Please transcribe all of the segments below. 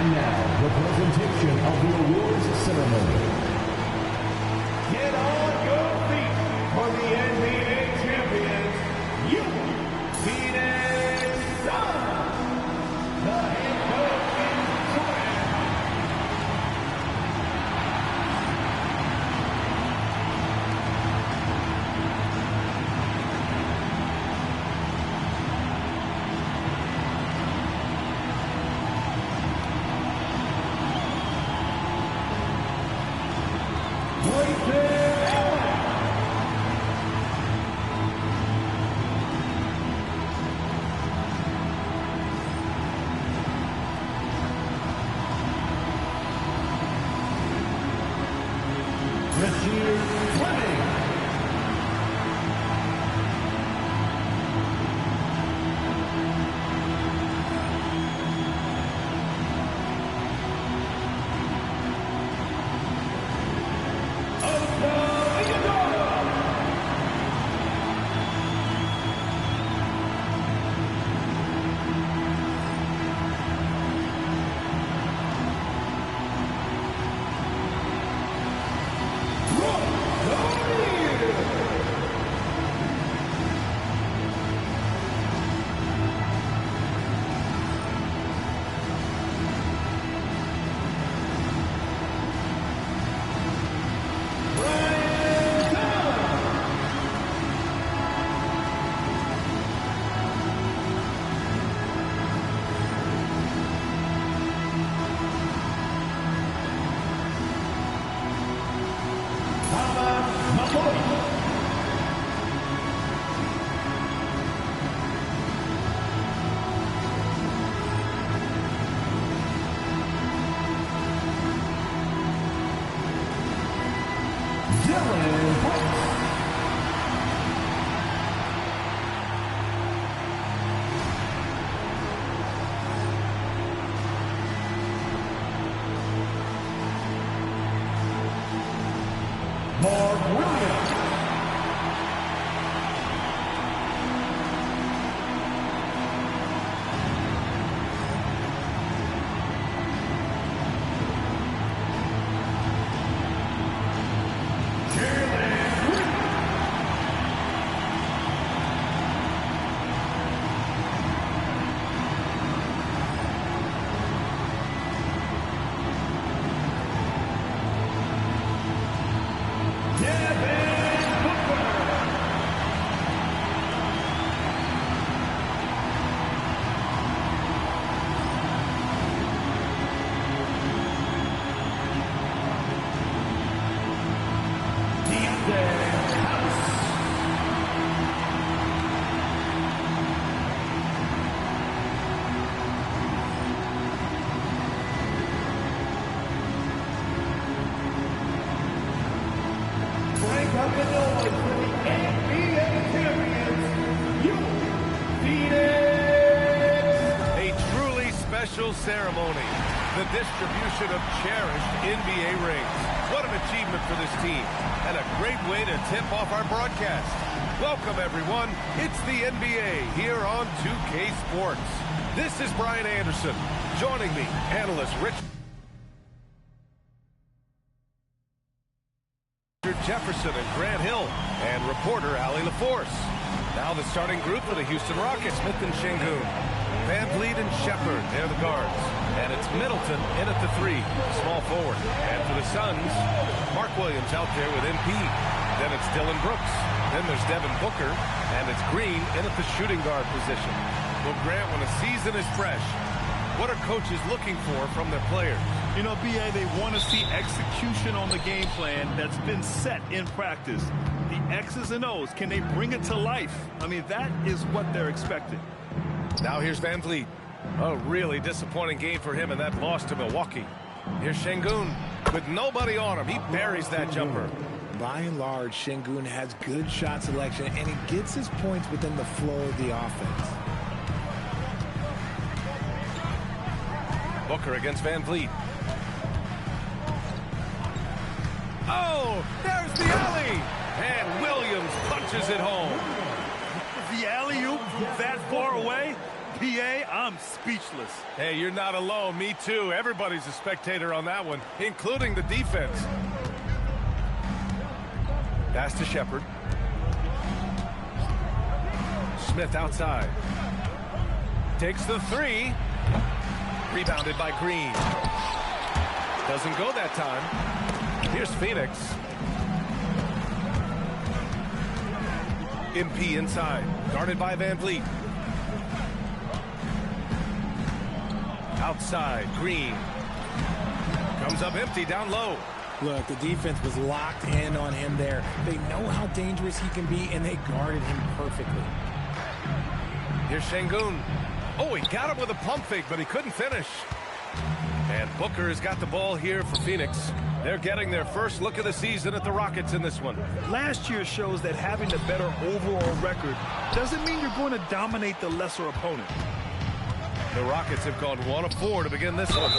And now, the presentation of the awards ceremony. Get on your feet for the NBA champions, you, Phoenix Suns. The head coach is Jordan. Ceremony, the distribution of cherished NBA rings. What an achievement for this team, and a great way to tip off our broadcast. Welcome, everyone. It's the NBA here on 2K Sports. This is Brian Anderson. Joining me, analyst Richard Jefferson and Grant Hill, and reporter Allie LaForce. Now the starting group for the Houston Rockets: Smith and Şengün, Van Vliet and Shepard, they're the guards. And it's Middleton in at the 3, small forward. And for the Suns, Mark Williams out there with MP. Then it's Dillon Brooks. Then there's Devin Booker. And it's Green in at the shooting guard position. Well, Grant, when a season is fresh, what are coaches looking for from their players? You know, B.A., they want to see execution on the game plan that's been set in practice. The X's and O's, can they bring it to life? I mean, that is what they're expecting. Now here's Van Vliet. A really disappointing game for him in that loss to Milwaukee. Here's Şengün with nobody on him. He buries that jumper. By and large, Şengün has good shot selection, and he gets his points within the flow of the offense. Booker against Van Vliet. Oh, there's the alley! And Williams punches it home. The alley-oop that far away? PA, I'm speechless. Hey, you're not alone. Me too. Everybody's a spectator on that one, including the defense. Pass to Shepard. Smith outside. Takes the three. Rebounded by Green. Doesn't go that time. Here's Phoenix. MP inside. Guarded by Van Vliet. Outside, Green. Comes up empty, down low. Look, the defense was locked in on him there. They know how dangerous he can be, and they guarded him perfectly. Here's Şengün. Oh, he got him with a pump fake, but he couldn't finish. And Booker has got the ball here for Phoenix. They're getting their first look of the season at the Rockets in this one. Last year shows that having the better overall record doesn't mean you're going to dominate the lesser opponent. The Rockets have gone 1 of 4 to begin this one.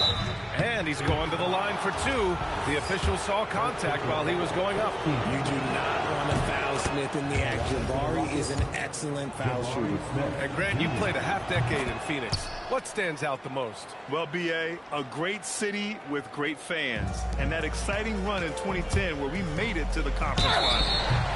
And he's going to the line for 2. The official saw contact while he was going up. You do not want to foul Smith in the act. Jabari is an excellent foul shooter. And Grant, you played a half-decade in Phoenix. What stands out the most? Well, BA, a great city with great fans. And that exciting run in 2010 where we made it to the conference final.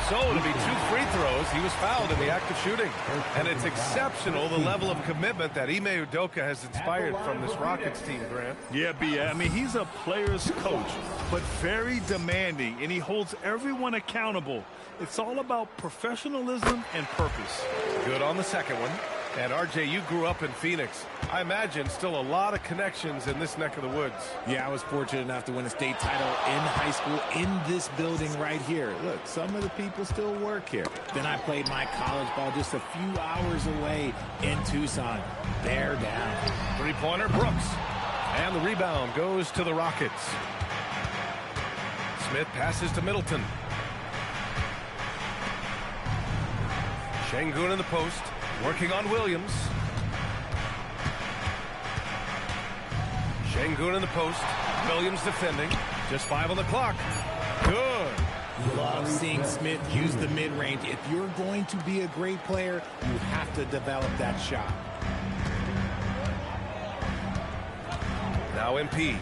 So it'll be 2 free throws. He was fouled in the act of shooting. And it's exceptional the level of commitment that Ime Udoka has inspired from this Rockets team, Grant. Yeah, BA. I mean, he's a player's coach, but very demanding, and he holds everyone accountable. It's all about professionalism and purpose. Good on the second one. And RJ, you grew up in Phoenix. I imagine still a lot of connections in this neck of the woods. Yeah, I was fortunate enough to win a state title in high school in this building right here. Look, some of the people still work here. Then I played my college ball just a few hours away in Tucson. They're down. Three-pointer, Brooks. And the rebound goes to the Rockets. Smith passes to Middleton. Şengün in the post. Working on Williams. Şengün in the post. Williams defending. Just 5 on the clock. Good. Love seeing Smith use the mid-range. If you're going to be a great player, you have to develop that shot. Now MP.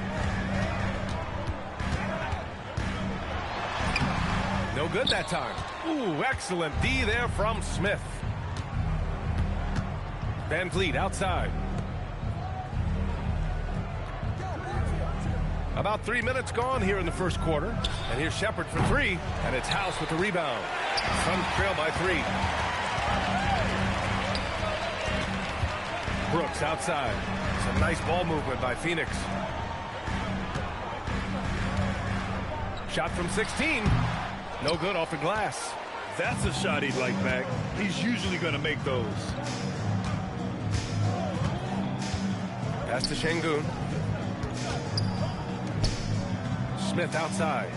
No good that time. Ooh, excellent D there from Smith. Van Vliet outside. About 3 minutes gone here in the first quarter. And here's Shepard for 3. And it's House with the rebound. Suns trail by 3. Brooks outside. Some nice ball movement by Phoenix. Shot from 16. No good off the glass. That's a shot he'd like back. He's usually going to make those. Pass to Şengün. Smith outside.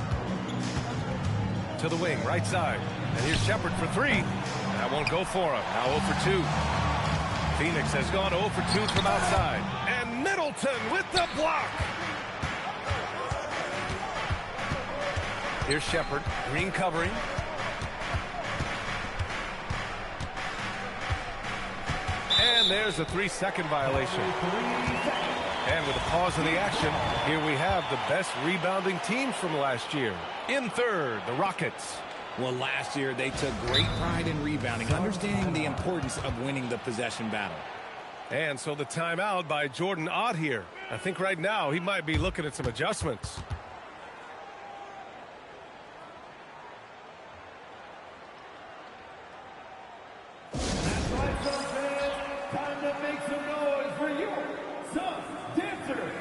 To the wing, right side. And here's Shepard for 3. That won't go for him. Now 0 for 2. Phoenix has gone 0 for 2 from outside. And Middleton with the block. Here's Shepard. Green covering. And there's a 3-second violation. And with a pause in the action, here we have the best rebounding teams from last year. In third, the Rockets. Well, last year they took great pride in rebounding, understanding the importance of winning the possession battle. And so the timeout by Jordan Ott here. I think right now he might be looking at some adjustments. That's right, Suns fans. Time to make some noise for you, Suns dancers.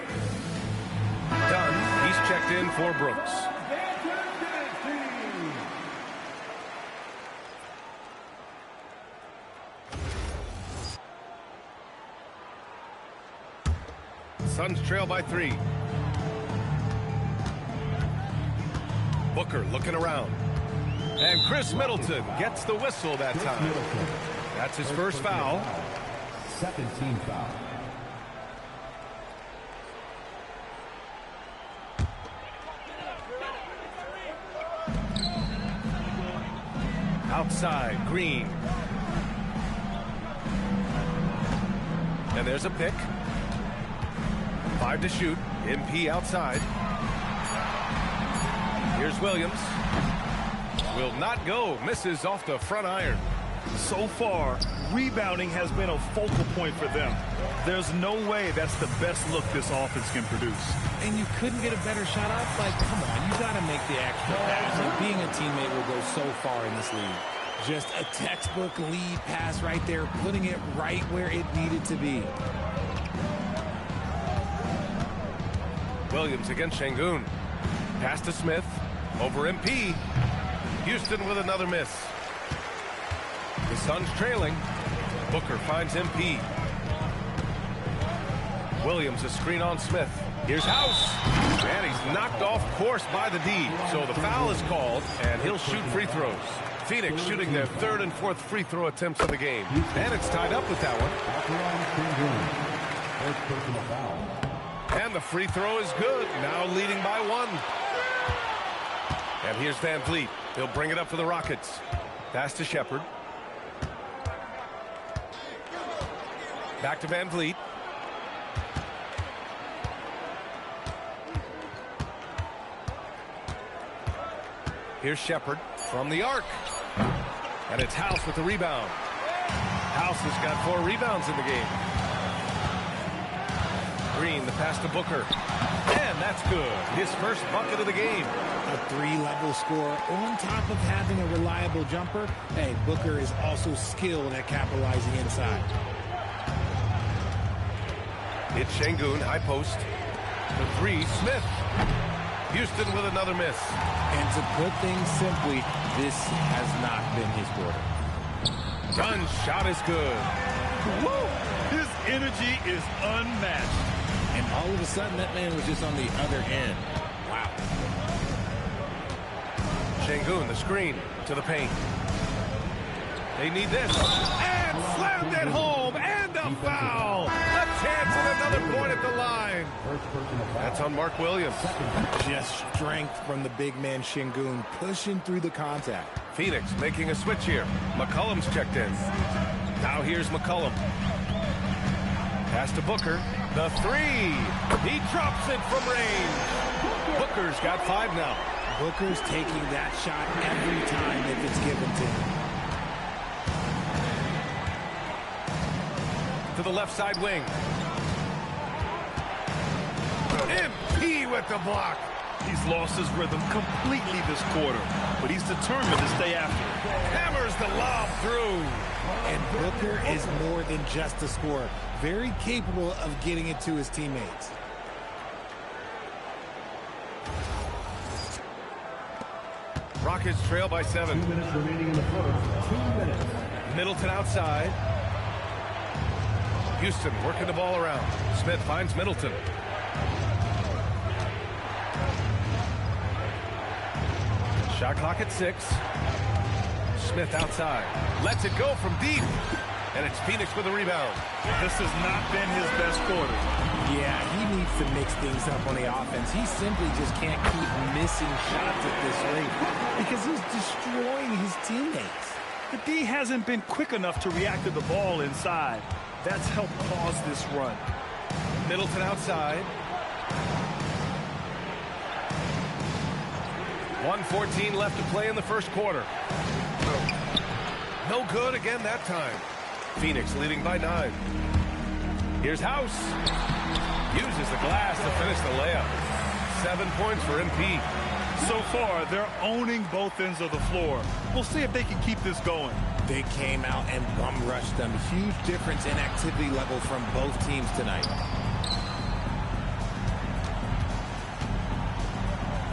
Dunn, he's checked in for Brooks. Dancers dancing. Suns trail by 3. Booker looking around. And Chris Middleton gets the whistle that time. That's his first foul. Second team foul. Outside, Green. there's a pick. 5 to shoot. MP outside. Here's Williams. Will not go. Misses off the front iron. So far, rebounding has been a focal point for them. There's no way that's the best look this offense can produce. And you couldn't get a better shot up? Like, come on, you got to make the extra pass. And being a teammate will go so far in this league. Just a textbook lead pass right there, putting it right where it needed to be. Williams against Şengün. Pass to Smith. Over MP. Houston with another miss. The Suns trailing. Booker finds MP. Williams a screen on Smith. Here's House. And he's knocked off course by the D. So the foul is called, and he'll shoot free throws. Phoenix shooting their 3rd and 4th free throw attempts of the game. And it's tied up with that one. And the free throw is good. Now leading by 1. And here's Van Vliet. He'll bring it up for the Rockets. Pass to Shepherd. Back to Van Vliet. Here's Shepherd from the arc. And it's House with the rebound. House has got 4 rebounds in the game. Green, the pass to Booker. And that's good. His first bucket of the game. A 3-level score on top of having a reliable jumper. Hey, Booker is also skilled at capitalizing inside. It's Şengün, high post. The 3, Smith. Houston with another miss. And to put things simply, this has not been his quarter. Dunn's shot is good. Woo! His energy is unmatched. And all of a sudden, that man was just on the other end. Wow. Şengün, the screen to the paint. They need this. And slammed it home. And a foul. A chance at another point at the line. That's on Mark Williams. Just strength from the big man Şengün, pushing through the contact. Phoenix making a switch here. McCollum's checked in. Now here's McCollum. Pass to Booker. The 3. He drops it from range. Booker's got 5 now. Booker's taking that shot every time if it's given to him. To the left side wing. MP with the block. He's lost his rhythm completely this quarter, but he's determined to stay after it. Hammers the lob through. And Booker is more than just a scorer. Very capable of getting it to his teammates. Rockets trail by 7. 2 minutes remaining in the first. 2 minutes. Middleton outside. Houston working the ball around. Smith finds Middleton. Shot clock at 6. Smith outside. Lets it go from deep. And it's Phoenix with a rebound. This has not been his best quarter. Yeah, he needs to mix things up on the offense. He simply just can't keep missing shots at this rate because he's destroying his teammates. The D hasn't been quick enough to react to the ball inside. That's helped cause this run. Middleton outside. 1:14 left to play in the first quarter. No good again that time. Phoenix leading by 9. Here's House. Uses the glass to finish the layup. 7 points for MP. So far, they're owning both ends of the floor. We'll see if they can keep this going. They came out and bum rushed them. Huge difference in activity level from both teams tonight.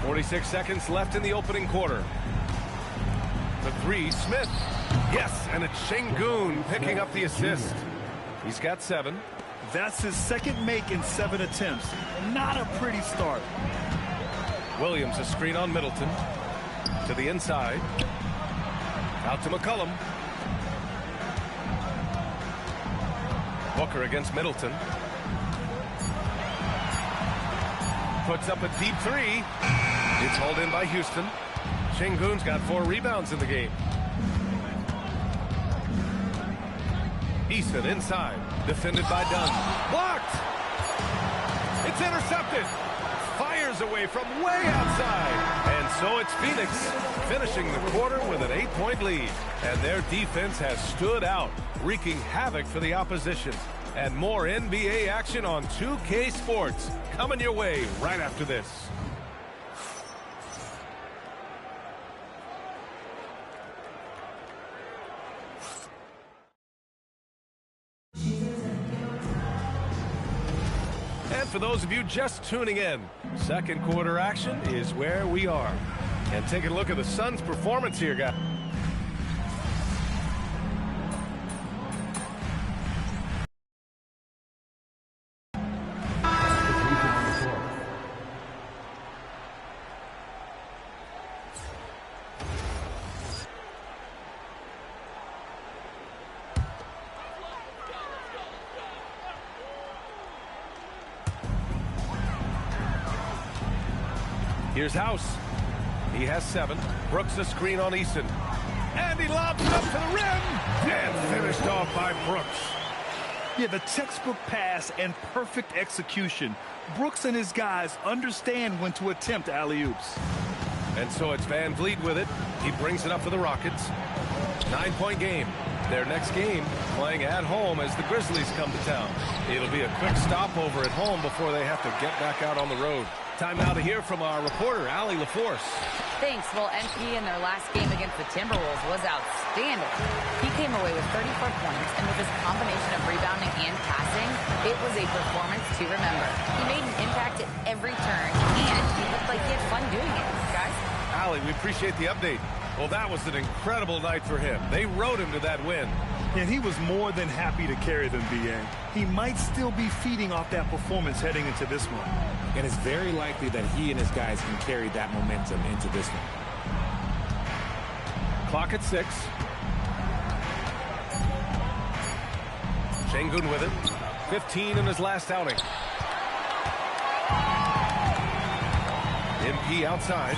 46 seconds left in the opening quarter. The 3, Smith. Yes, and it's Şengün picking up the assist. He's got 7. That's his second make in 7 attempts. Not a pretty start. Williams a screen on Middleton. To the inside. Out to McCollum. Booker against Middleton. Puts up a deep 3. It's hauled in by Houston. Şengün's got 4 rebounds in the game. Easton inside. Defended by Dunn. Blocked! It's intercepted. Fires away from way outside. And so it's Phoenix finishing the quarter with an 8-point lead. And their defense has stood out, wreaking havoc for the opposition. And more NBA action on 2K Sports coming your way right after this. And for those of you just tuning in, second quarter action is where we are. And take a look at the Suns' performance here, guys. Here's House. He has 7. Brooks a screen on Eason. And he lobs it up to the rim. And finished off by Brooks. Yeah, the textbook pass and perfect execution. Brooks and his guys understand when to attempt alley-oops. And so it's Van Vliet with it. He brings it up for the Rockets. 9-point game. Their next game playing at home as the Grizzlies come to town. It'll be a quick stopover at home before they have to get back out on the road. Time now to hear from our reporter, Allie LaForce. Thanks. Well, MP in their last game against the Timberwolves was outstanding. He came away with 34 points, and with his combination of rebounding and passing, it was a performance to remember. He made an impact at every turn, and he looked like he had fun doing it, guys. Allie, we appreciate the update. Well, that was an incredible night for him. They rode him to that win. And he was more than happy to carry them, B.A. He might still be feeding off that performance heading into this one. And it's very likely that he and his guys can carry that momentum into this one. Clock at 6. Şengün with it. 15 in his last outing. MP outside.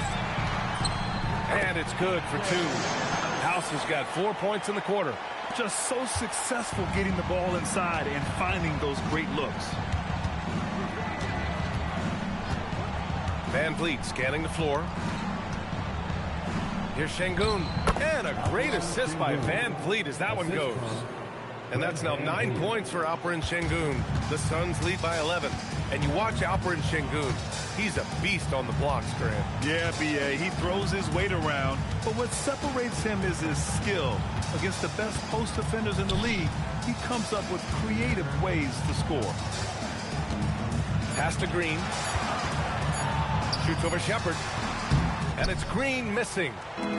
And it's good for 2. House has got 4 points in the quarter. Just so successful getting the ball inside and finding those great looks. Van Vliet scanning the floor. Here's Şengün. And a great assist by Van Vliet as that one goes. And that's now 9 points for Alperen Şengün. The Suns lead by 11. And you watch Alperen Şengün. He's a beast on the blocks, Grant. Yeah, B.A. He throws his weight around. But what separates him is his skill. Against the best post defenders in the league, he comes up with creative ways to score. Pass to Green. Shoots over Shepherd. And it's Green missing.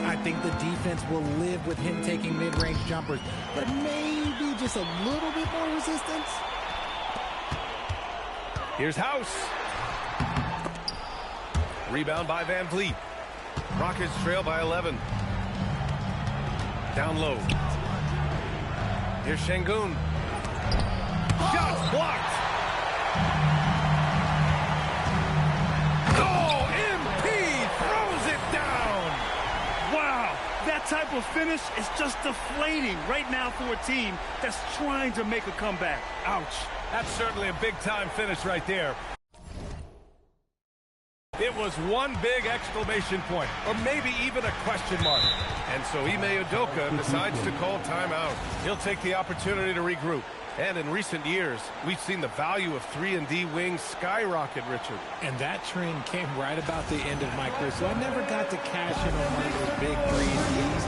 I think the defense will live with him taking mid-range jumpers, but maybe just a little bit more resistance. Here's House. Rebound by Van Vliet. Rockets trail by 11. Down low. Here's Şengün. Shots blocked. Oh, MP throws it down. Wow, that type of finish is just deflating right now for a team that's trying to make a comeback. Ouch. That's certainly a big-time finish right there. It was one big exclamation point, or maybe even a question mark. And so Ime Udoka decides to call timeout. He'll take the opportunity to regroup. And in recent years, we've seen the value of 3-and-D wings skyrocket, Richard. And that trend came right about the end of my career, so I never got to cash in on one of those big 3-and-Ds,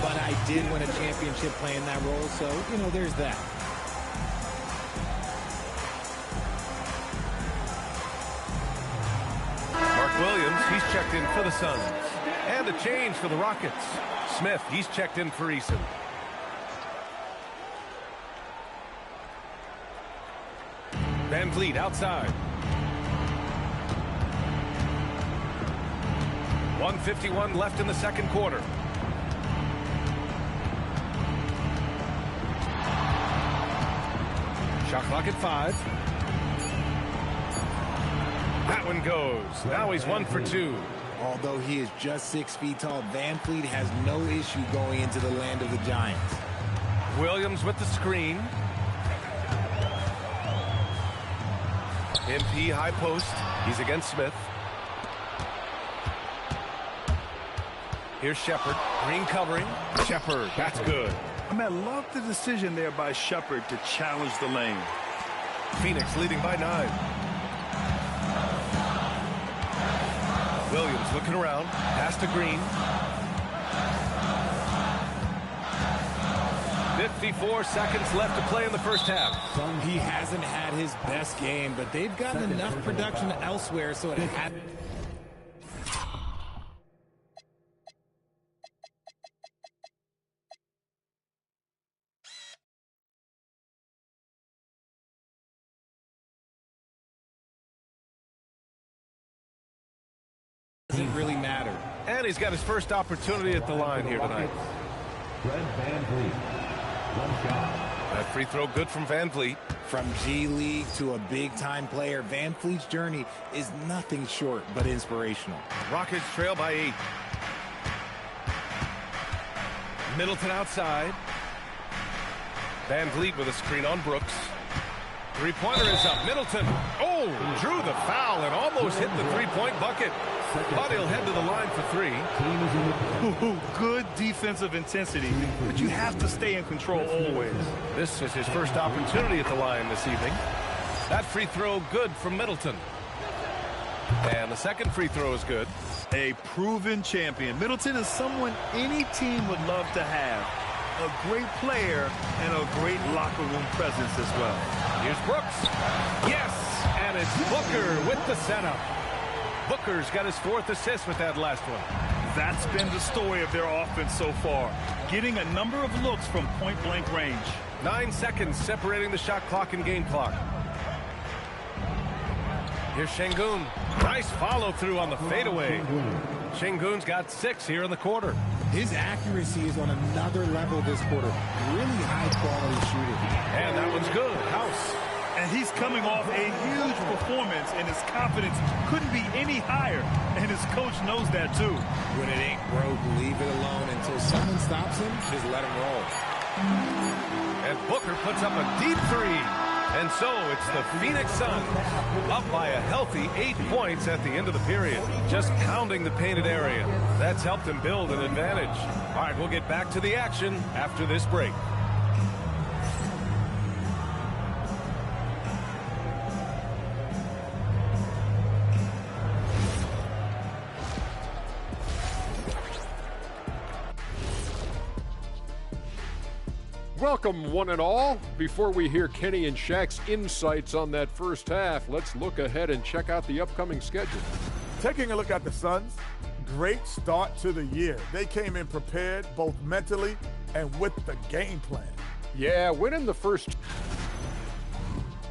but I did win a championship playing that role, so, you know, there's that. Mark Williams, he's checked in for the Suns. And a change for the Rockets. Smith, he's checked in for Eason. Van Vliet outside. 1:51 left in the second quarter. Shot clock at 5. That one goes. Now he's 1 for 2. Although he is just 6 feet tall, Van Vliet has no issue going into the land of the Giants. Williams with the screen. MP high post. He's against Smith. Here's Shepard. Green covering. Shepard. That's good. I mean, I love the decision there by Shepard to challenge the lane. Phoenix leading by 9. Williams looking around. Pass to Green. 54 seconds left to play in the first half. He hasn't had his best game, but they've gotten enough production elsewhere, so it had. Doesn't really matter. And he's got his first opportunity at the line here tonight. Fred VanVleet. One shot. That free throw good from VanVleet. From G League to a big-time player, VanVleet's journey is nothing short but inspirational. Rockets trail by 8. Middleton outside. VanVleet with a screen on Brooks. Three-pointer is up. Middleton, drew the foul and almost hit the three-point bucket. But he'll head to the line for 3. Good defensive intensity, but you have to stay in control always. This is his first opportunity at the line this evening. That free throw good from Middleton. And the second free throw is good. A proven champion. Middleton is someone any team would love to have. A great player and a great locker room presence as well. Here's Brooks. Yes, and it's Booker with the setup. Booker's got his 4th assist with that last one. That's been the story of their offense so far, getting a number of looks from point-blank range. 9 seconds separating the shot clock and game clock. Here's Şengün. Nice follow-through on the fadeaway. Şengün's got 6 here in the quarter. His accuracy is on another level this quarter. Really high-quality shooting. And that one's good. House. And he's coming off a huge performance, and his confidence couldn't be any higher. And his coach knows that, too. When it ain't broke, leave it alone until someone stops him. Just let him roll. And Booker puts up a deep 3. And so it's the Phoenix Suns up by a healthy 8 points at the end of the period. Just pounding the painted area. That's helped them build an advantage. All right, we'll get back to the action after this break. Welcome, one and all. Before we hear Kenny and Shaq's insights on that first half, let's look ahead and check out the upcoming schedule. Taking a look at the Suns, great start to the year. They came in prepared both mentally and with the game plan. Yeah, winning the first.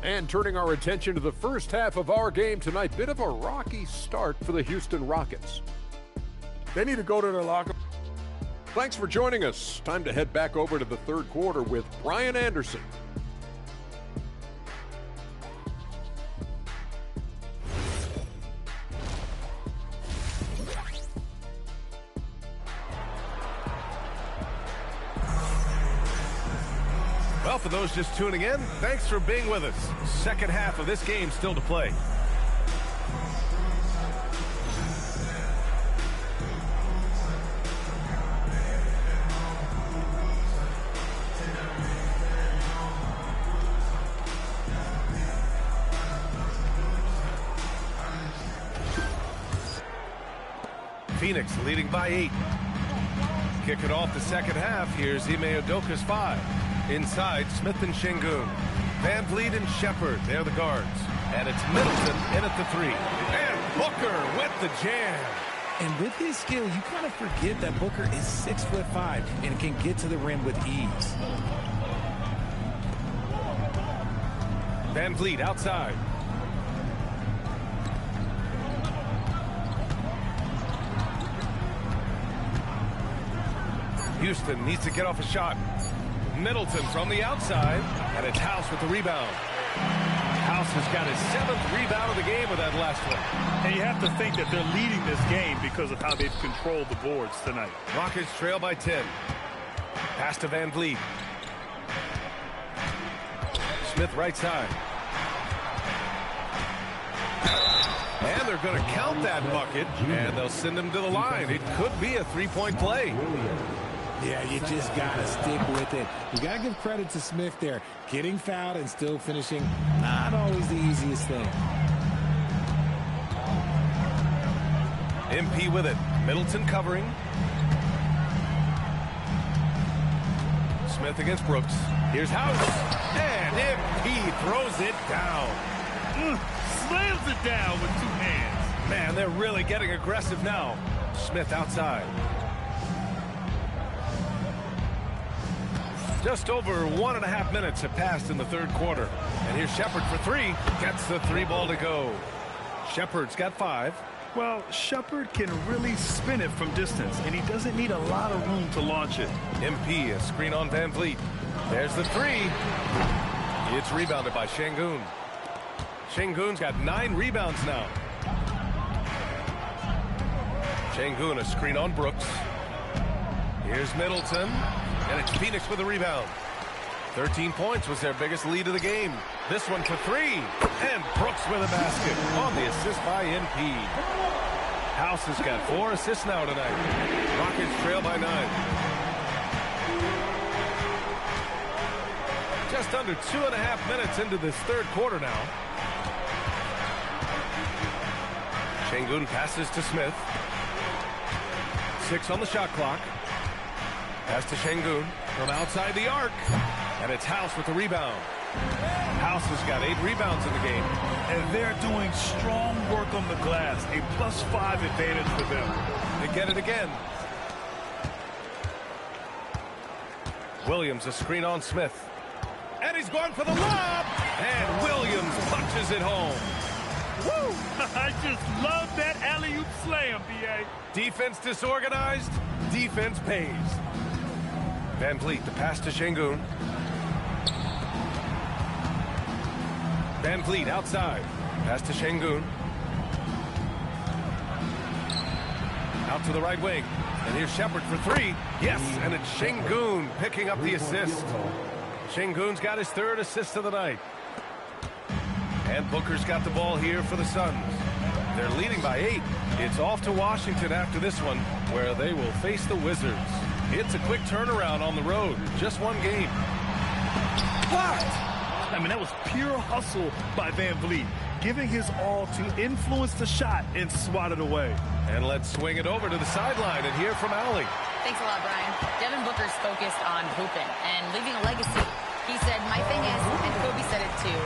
And turning our attention to the first half of our game tonight, bit of a rocky start for the Houston Rockets. They need to go to their locker. Thanks for joining us. Time to head back over to the third quarter with Brian Anderson. Well, for those just tuning in, thanks for being with us. Second half of this game still to play. Phoenix leading by 8. Kick it off the second half. Here's Ime Udoka's 5. Inside, Smith and Şengün. VanVleet and Shepard, they're the guards. And it's Middleton in at the 3. And Booker with the jam. And with his skill, you kind of forget that Booker is 6'5" and can get to the rim with ease. VanVleet outside. Houston needs to get off a shot. Middleton from the outside, and it's House with the rebound. House has got his 7th rebound of the game with that last one. And you have to think that they're leading this game because of how they've controlled the boards tonight. Rockets trail by 10. Pass to VanVleet. Smith right side. they're going to count that bucket, and they'll send him to the line. It could be a three-point play. Yeah, you just got to stick with it. You got to give credit to Smith there. Getting fouled and still finishing, not always the easiest thing. MP with it. Middleton covering. Smith against Brooks. Here's House. And MP throws it down. Slams it down with 2 hands. Man, they're really getting aggressive now. Smith outside. Just over 1.5 minutes have passed in the third quarter. And here's Shepard for 3. Gets the 3 ball to go. Shepard's got 5. Well, Shepard can really spin it from distance, and he doesn't need a lot of room to launch it. MP, a screen on Van Vliet. There's the 3. It's rebounded by Şengün. Şengün's got 9 rebounds now. Şengün, a screen on Brooks. Here's Middleton, and it's Phoenix with a rebound. 13 points was their biggest lead of the game. This one for 3, and Brooks with a basket on the assist by MP. House has got 4 assists now tonight. Rockets trail by 9. Just under 2.5 minutes into this third quarter now. Şengün passes to Smith. 6 on the shot clock. Pass to Şengün from outside the arc. And it's House with the rebound. House has got 8 rebounds in the game. And they're doing strong work on the glass. A +5 advantage for them. They get it again. Williams, a screen on Smith. And he's going for the lob. And Williams punches it home. Woo! I just love that alley-oop slam, B.A. Defense disorganized. Defense pays. Van Vliet, the pass to Şengün. Van Vliet outside. Pass to Şengün. Out to the right wing. And here's Shepard for 3. Yes, and it's Şengün picking up the assist. Şengün's got his 3rd assist of the night. And Booker's got the ball here for the Suns. They're leading by 8. It's off to Washington after this one, where they will face the Wizards. It's a quick turnaround on the road. Just 1 game. Blocked! I mean, that was pure hustle by Van Vliet, giving his all to influence the shot and swat it away. And let's swing it over to the sideline and hear from Allie. Thanks a lot, Brian. Devin Booker's focused on hooping and leaving a legacy. He said, my thing is, and Kobe said it too,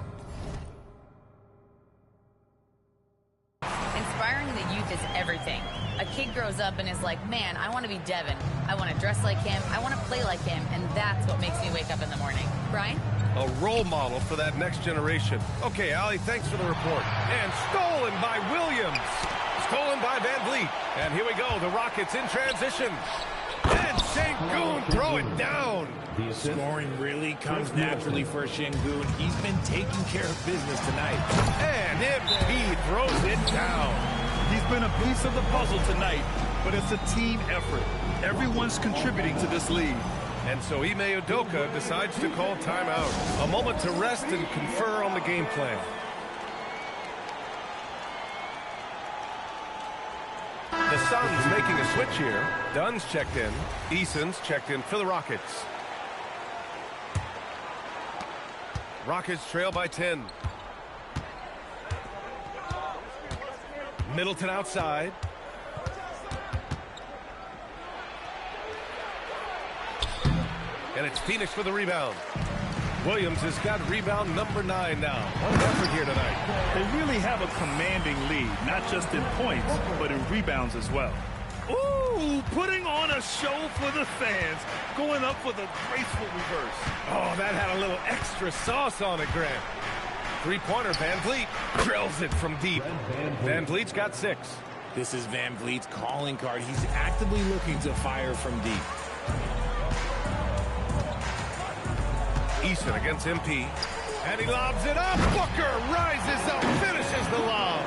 inspiring the youth is everything. A kid grows up and is like, man, I want to be Devin. I want to dress like him. I want to play like him. And that's what makes me wake up in the morning. Brian? A role model for that next generation. Okay, Allie, thanks for the report. And stolen by Williams. Stolen by Van Vliet. And here we go, the Rockets in transition. And Şengün throw it down. Scoring really comes naturally for Şengün. He's been taking care of business tonight. And MP throws it down. He's been a piece of the puzzle tonight, but it's a team effort. Everyone's contributing to this lead. And so Ime Udoka decides to call timeout. A moment to rest and confer on the game plan. The Suns making a switch here. Dunn's checked in. Eason's checked in for the Rockets. Rockets trail by 10. Middleton outside. And it's Phoenix for the rebound. Williams has got rebound number 9 now. What an effort here tonight. They really have a commanding lead, not just in points, but in rebounds as well. Ooh, putting on a show for the fans, going up with a graceful reverse. Oh, that had a little extra sauce on it, Grant. Three-pointer, Van Vliet drills it from deep. Van Vliet's got 6. This is Van Vliet's calling card. He's actively looking to fire from deep. Eason against MP. And he lobs it up. Booker rises up, finishes the lob.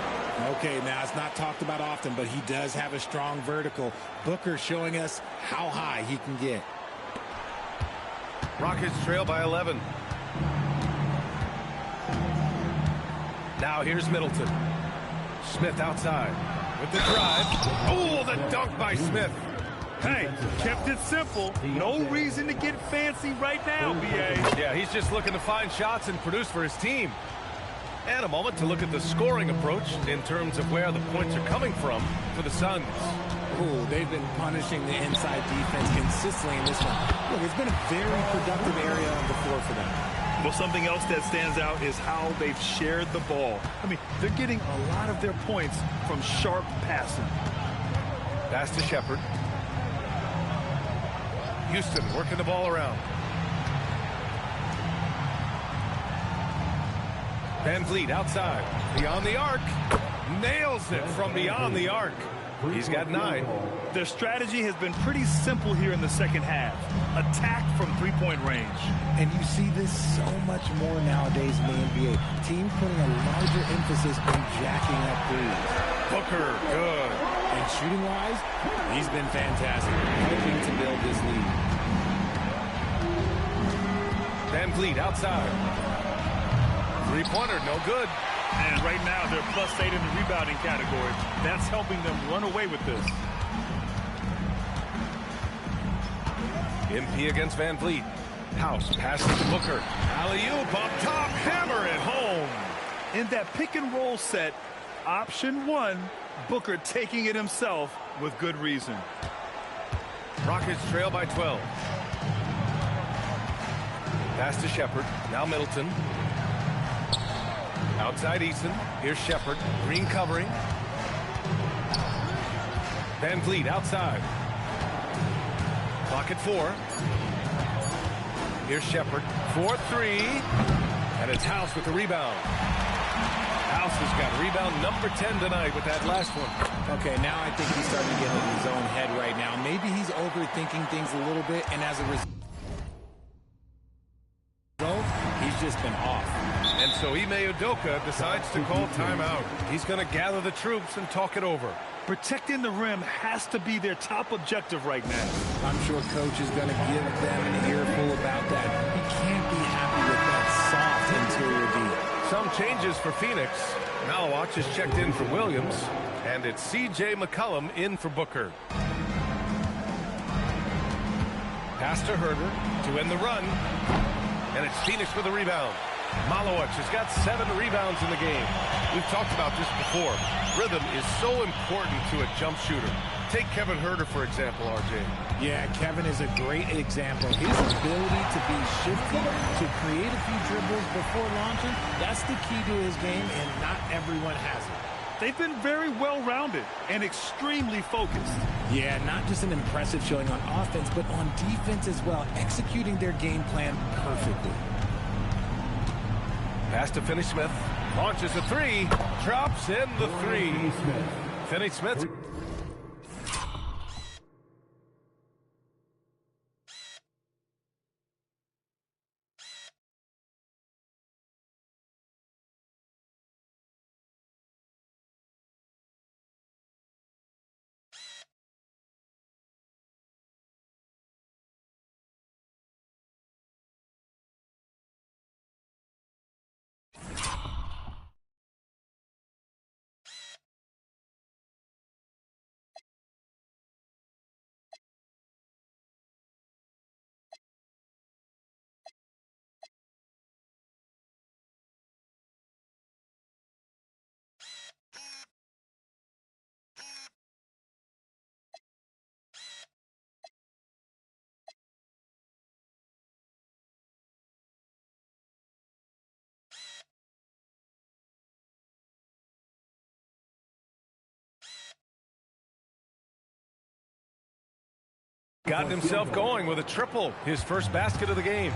Okay, now it's not talked about often, but he does have a strong vertical. Booker showing us how high he can get. Rockets trail by 11. Now here's Middleton. Smith outside with the drive. Oh, the dunk by Smith. Hey, kept it simple. No reason to get fancy right now, B.A. Yeah, he's just looking to find shots and produce for his team. And a moment to look at the scoring approach in terms of where the points are coming from for the Suns. Ooh, they've been punishing the inside defense consistently in this one. Look, it's been a very productive area on the floor for them. Well, something else that stands out is how they've shared the ball. I mean, they're getting a lot of their points from sharp passing. Pass to Shepherd. Houston working the ball around. Van Vliet outside. Beyond the arc. Nails it from beyond the arc. He's got 9. Their strategy has been pretty simple here in the second half. Attack from three-point range. And you see this so much more nowadays in the NBA. Teams putting a larger emphasis on jacking up threes. Booker, good. And shooting-wise, he's been fantastic, helping to build this lead. Van Vliet outside. Three-pointer, no good. And right now, they're +8 in the rebounding category. That's helping them run away with this. MP against Van Vliet. House passes to Booker. Alley-oop up top, hammer it home. In that pick-and-roll set, option 1, Booker taking it himself with good reason. Rockets trail by 12. Pass to Shepherd. Now Middleton. Outside Eason. Here's Shepherd. Green covering. Van Vliet outside. Clock at 4. Here's Shepherd. 4-3. And it's House with the rebound. House has got rebound number 10 tonight with that last one. Okay, now I think he's starting to get in his own head right now. Maybe he's overthinking things a little bit, and as a result, he's just been off. And so Ime Udoka decides to call timeout. He's going to gather the troops and talk it over. Protecting the rim has to be their top objective right now. I'm sure coach is going to give them an earful about that. He can't be happy with that soft interior D. Some changes for Phoenix. Malawach is checked in for Williams. And it's C.J. McCollum in for Booker. Pass to Herder to end the run. And it's Phoenix with a rebound. Malawach has got 7 rebounds in the game. We've talked about this before. Rhythm is so important to a jump shooter. Take Kevin Herder, for example, RJ. Yeah, Kevin is a great example. His ability to be shifty, to create a few dribbles before launching, that's the key to his game, and not everyone has it. They've been very well-rounded and extremely focused. Yeah, not just an impressive showing on offense, but on defense as well, executing their game plan perfectly. Pass to Finney-Smith. Launches a 3. Drops in the 3. Finney-Smith. Gotten himself going with a triple, his first basket of the game.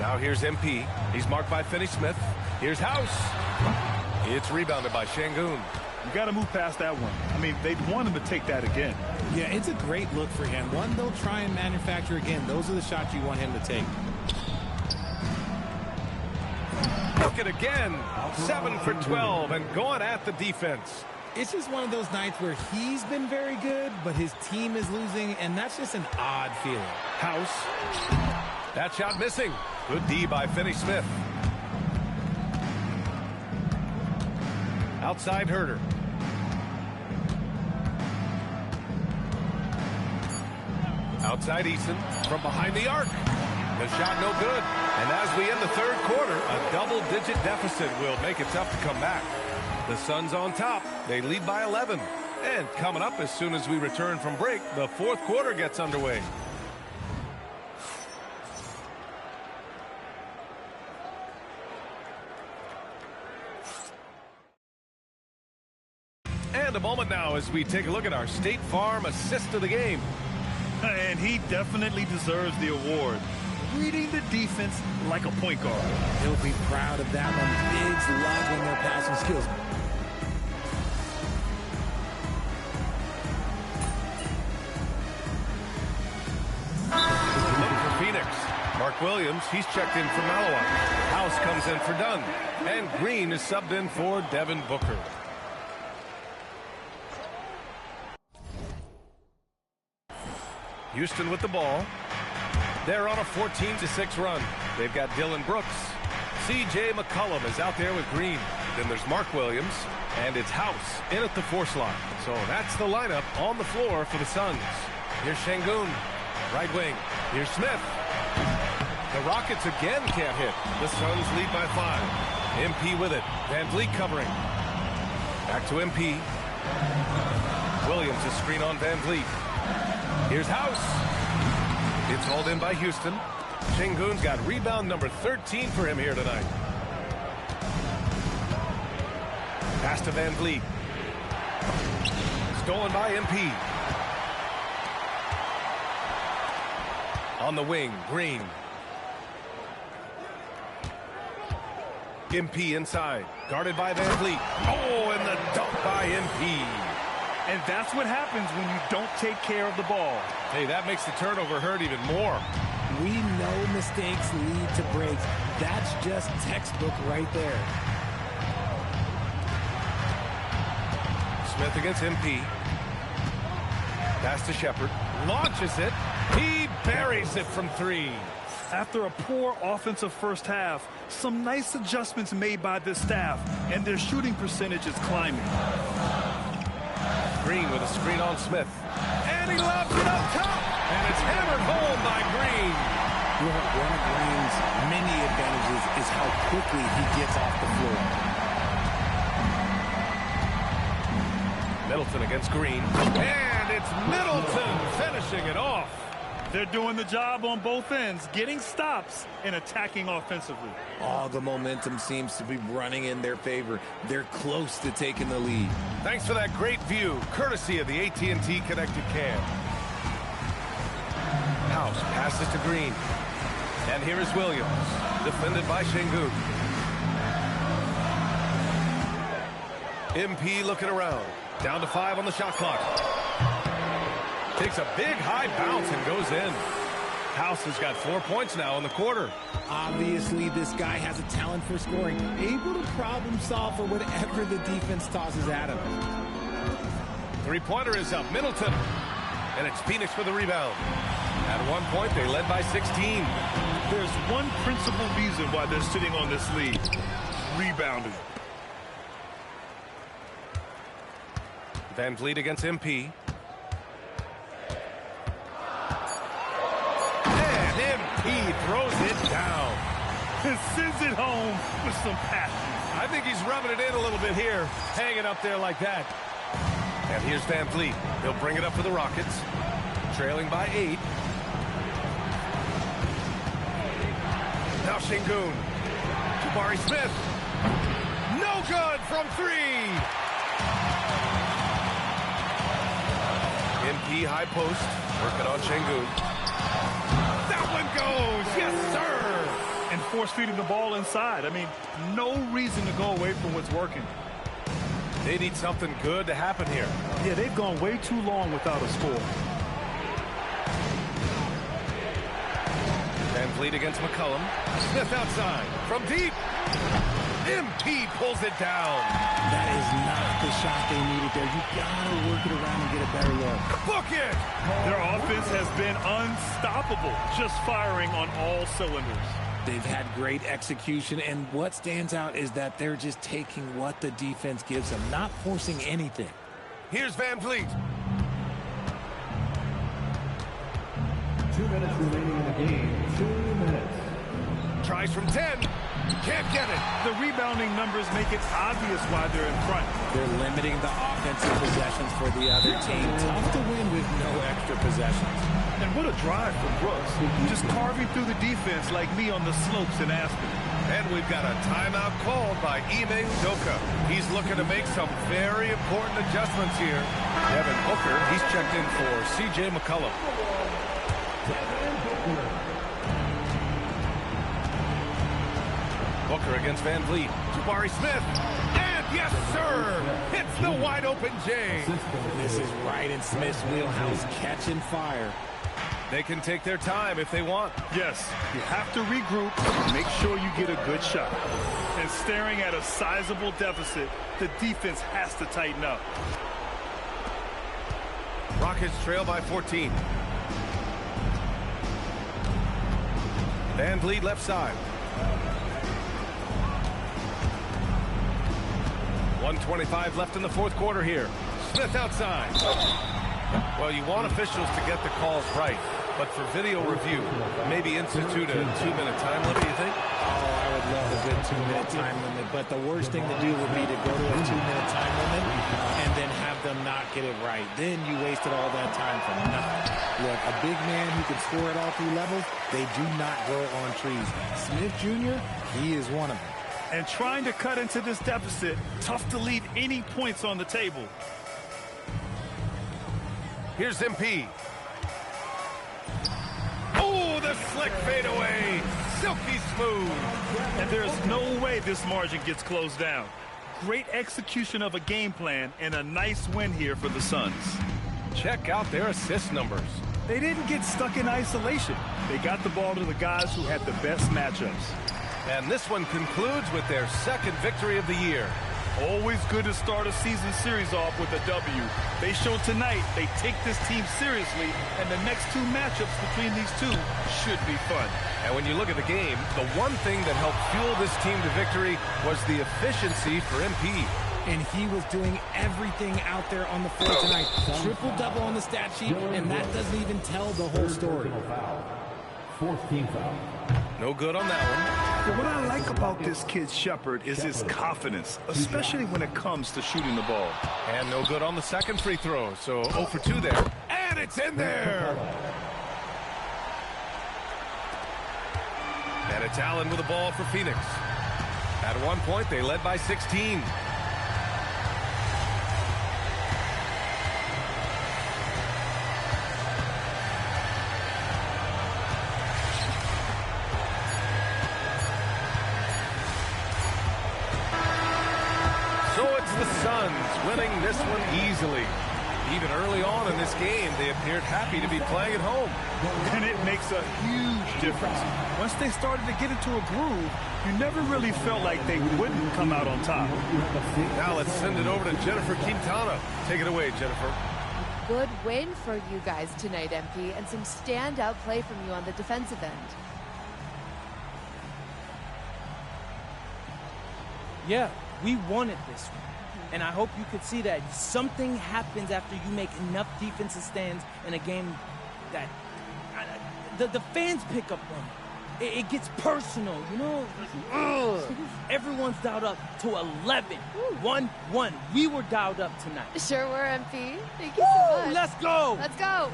Now here's MP. He's marked by Finney-Smith. Here's House. It's rebounded by Şengün. You got to move past that one. I mean, they'd want him to take that again. Yeah, it's a great look for him. One they'll try and manufacture again. Those are the shots you want him to take. Look at again. 7 for 12 and going at the defense. It's just one of those nights where he's been very good, but his team is losing, and that's just an odd feeling. House. That shot missing. Good D by Finney-Smith. Outside Herter. Outside Eason from behind the arc. The shot no good. And as we end the third quarter, a double-digit deficit will make it tough to come back. The Suns on top. They lead by 11. And coming up as soon as we return from break, the fourth quarter gets underway. And a moment now as we take a look at our State Farm assist of the game. And he definitely deserves the award. Reading the defense like a point guard. He'll be proud of that one. Bigs loving their passing skills. Looking for Phoenix. Mark Williams, he's checked in for Maliwan. House comes in for Dunn. And Green is subbed in for Devin Booker. Houston with the ball. They're on a 14-6 run. They've got Dylan Brooks. C.J. McCollum is out there with Green. Then there's Mark Williams, and it's House in at the 4 slot. So that's the lineup on the floor for the Suns. Here's Şengün, right wing. Here's Smith. The Rockets again can't hit. The Suns lead by 5. MP with it. Van Vliet covering. Back to MP. Williams is screen on Van Vliet. Here's House. It's hauled in by Houston. Şengün's got rebound number 13 for him here tonight. Pass to Van Vliet. Stolen by MP. On the wing, Green. MP inside. Guarded by Van Vliet. Oh, and the dunk by MP. And that's what happens when you don't take care of the ball. Hey, that makes the turnover hurt even more. We know mistakes lead to breaks. That's just textbook right there. Smith against MP. Pass to Shepard. Launches it. He buries it from 3. After a poor offensive first half, some nice adjustments made by this staff, and their shooting percentage is climbing. Green with a screen on Smith. And he lobs it up top. And it's hammered home by Green. You know, one of Green's many advantages is how quickly he gets off the floor. Middleton against Green. And it's Middleton finishing it off. They're doing the job on both ends, getting stops and attacking offensively. All the momentum seems to be running in their favor. They're close to taking the lead. Thanks for that great view, courtesy of the AT&T Connected Cam. House passes to Green. And here is Williams, defended by Şengün. MP looking around. Down to 5 on the shot clock. Takes a big high bounce and goes in. House has got 4 points now in the quarter. Obviously, this guy has a talent for scoring, able to problem solve for whatever the defense tosses at him. Three-pointer is up. Middleton. And it's Phoenix with the rebound. At one point, they led by 16. There's one principal reason why they're sitting on this lead. Rebounding. Van Vliet against MP. He throws it down. And sends it home with some passion. I think he's rubbing it in a little bit here. Hanging up there like that. And here's Van Vliet. He'll bring it up for the Rockets. Trailing by 8. Now Şengün. Jabari Smith. No good from 3. MP high post. Working on Şengün. Goes, yes, sir. And force feeding the ball inside. I mean, no reason to go away from what's working. They need something good to happen here. Yeah, they've gone way too long without a score. Van Vliet against McCollum. Smith outside from deep. MP pulls it down. That is not the shot they needed there. You gotta work it around and get a better look. Book it! Their offense has been unstoppable, just firing on all cylinders. They've had great execution, and what stands out is that they're just taking what the defense gives them, not forcing anything. Here's Van Vliet. 2 minutes remaining in the game. 2 minutes. Tries from 10. Can't get it. The rebounding numbers make it obvious why they're in front. They're limiting the offensive possessions for the other team. Tough to win with no extra possessions. And what a drive from Brooks. Just carving through the defense like me on the slopes in Aspen. And we've got a timeout called by Ime Udoka. He's looking to make some very important adjustments here. Devin Booker, he's checked in for C.J. McCollum. Booker against Van Vliet. Jabari Smith. And yes, sir! Hits the wide open J. This is right in Smith's wheelhouse, catching fire. They can take their time if they want. Yes, you have to regroup and make sure you get a good shot. And staring at a sizable deficit, the defense has to tighten up. Rockets trail by 14. Van Vliet left side. 1:25 left in the fourth quarter here. Smith outside. Well, you want officials to get the calls right, but for video review, maybe institute a 2-minute time limit, you think? Oh, I would love a good 2-minute time limit, but the worst thing to do would be to go to a 2-minute time limit and then have them not get it right. Then you wasted all that time for nothing. Look, a big man who can score at all three levels, they do not grow on trees. Smith Jr., he is one of them. And trying to cut into this deficit, tough to leave any points on the table. Here's MP. Oh, the slick fadeaway. Silky smooth. And there's no way this margin gets closed down. Great execution of a game plan and a nice win here for the Suns. Check out their assist numbers. They didn't get stuck in isolation. They got the ball to the guys who had the best matchups. And this one concludes with their second victory of the year. Always good to start a season series off with a W. They showed tonight they take this team seriously, and the next two matchups between these two should be fun. And when you look at the game, the one thing that helped fuel this team to victory was the efficiency for MP. And he was doing everything out there on the floor tonight. Triple-double on the stat sheet, and that doesn't even tell the whole story. Fourth team foul. No good on that one. But what I like about this kid Shepherd is his confidence, especially when it comes to shooting the ball. And no good on the second free throw, so 0 for 2 there. And it's in there! And it's Allen with the ball for Phoenix. At one point, they led by 16. Winning this one easily. Even early on in this game, they appeared happy to be playing at home. And it makes a huge difference. Once they started to get into a groove, you never really felt like they wouldn't come out on top. Now let's send it over to Jennifer Quintana. Take it away, Jennifer. Good win for you guys tonight, MP, and some standout play from you on the defensive end. Yeah, we wanted this one. And I hope you could see that something happens after you make enough defensive stands in a game that the fans pick up on it. It gets personal, you know? Everyone's dialed up to 11. 1-1. We were dialed up tonight. Sure were, MP. Thank you so much. Let's go. Let's go.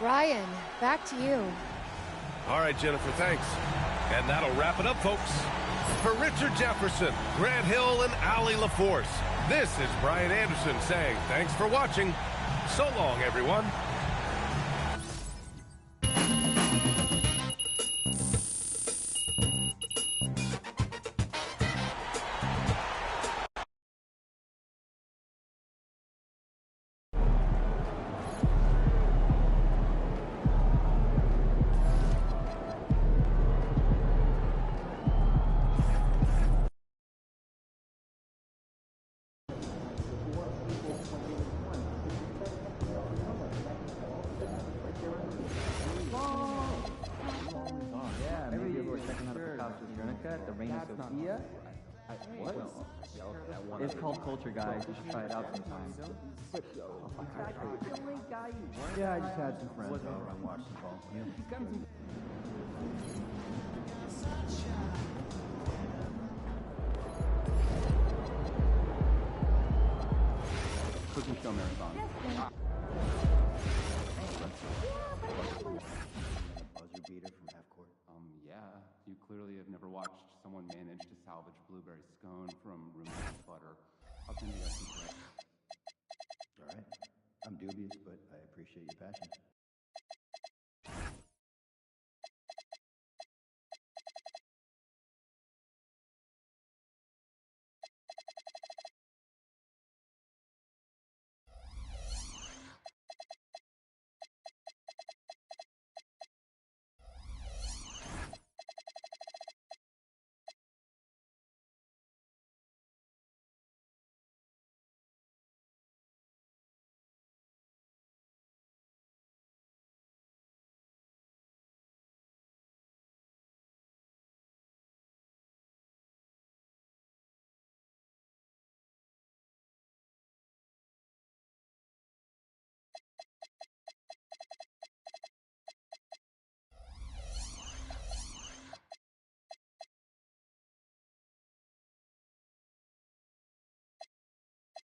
Ryan, back to you. All right, Jennifer, thanks. And that'll wrap it up, folks. For Richard Jefferson, Grant Hill, and Allie LaForce, this is Brian Anderson saying thanks for watching. So long, everyone. Reina Sofia. What? It's called Culture, guys. You should try it out sometime. Yeah, I just had some friends over and watched the ball. Cooking show marathon. Buzzer beater from half court. Yeah. You clearly have never watched someone manage to salvage blueberry scone from room butter. I'll send you guys some tips. All right. I'm dubious, but I appreciate your passion.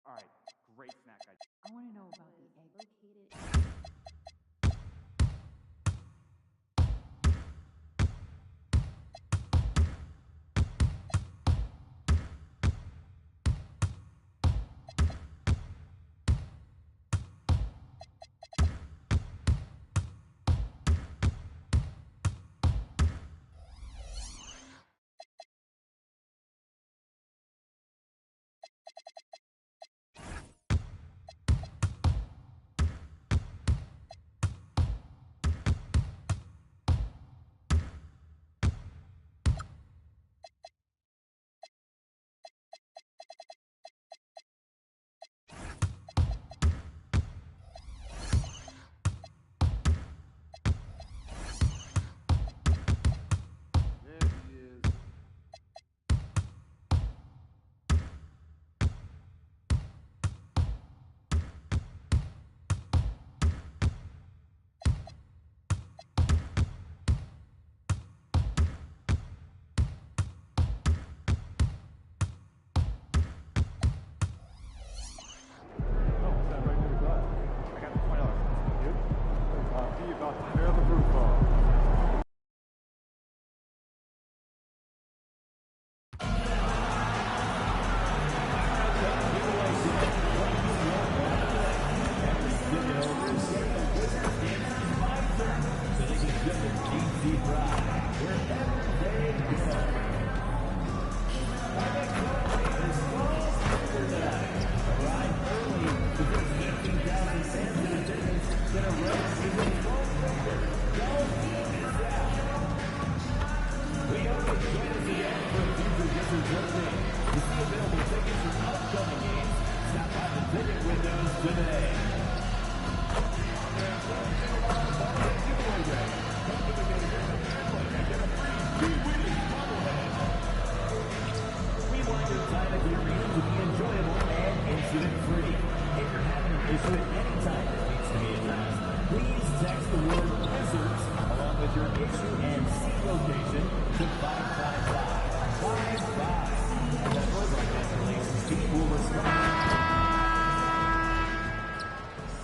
All right, great snack. I want to know about the egg located.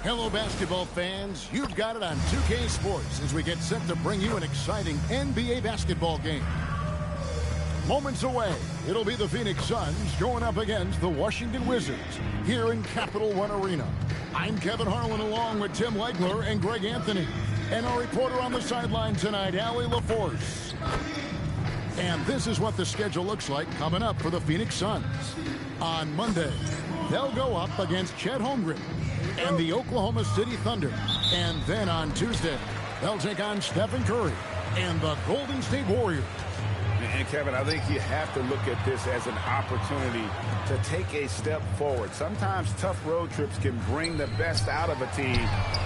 Hello, basketball fans. You've got it on 2K Sports as we get set to bring you an exciting NBA basketball game. Moments away, it'll be the Phoenix Suns going up against the Washington Wizards here in Capital One Arena. I'm Kevin Harlan along with Tim Legler and Greg Anthony. And our reporter on the sideline tonight, Allie LaForce. And this is what the schedule looks like coming up for the Phoenix Suns. On Monday, they'll go up against Chet Holmgren and the Oklahoma City Thunder. And then on Tuesday, they'll take on Stephen Curry and the Golden State Warriors. And Kevin, I think you have to look at this as an opportunity to take a step forward. Sometimes tough road trips can bring the best out of a team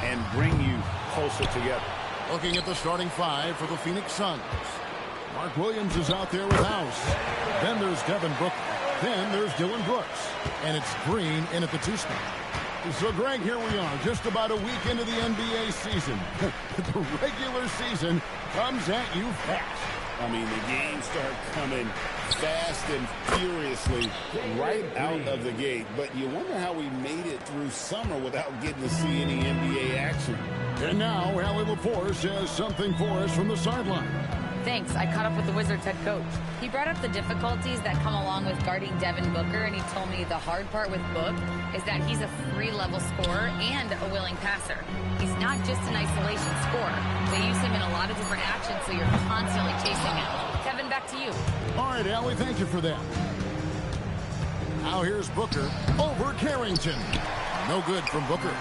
and bring you closer together. Looking at the starting five for the Phoenix Suns. Mark Williams is out there with House. Then there's Devin Booker. Then there's Dylan Brooks. And it's Green in at the 2 spot. So, Greg, here we are, just about a week into the NBA season. The regular season comes at you fast. I mean, the games start coming fast and furiously right out of the gate. But you wonder how we made it through summer without getting to see any NBA action. And now, Allie LaForce has something for us from the sideline. Thanks. I caught up with the Wizards head coach. He brought up the difficulties that come along with guarding Devin Booker, and he told me the hard part with Book is that he's a free-level scorer and a willing passer. He's not just an isolation scorer. They use him in a lot of different actions, so you're constantly chasing him. Kevin, back to you. All right, Allie, thank you for that. Now here's Booker over Carrington. No good from Booker.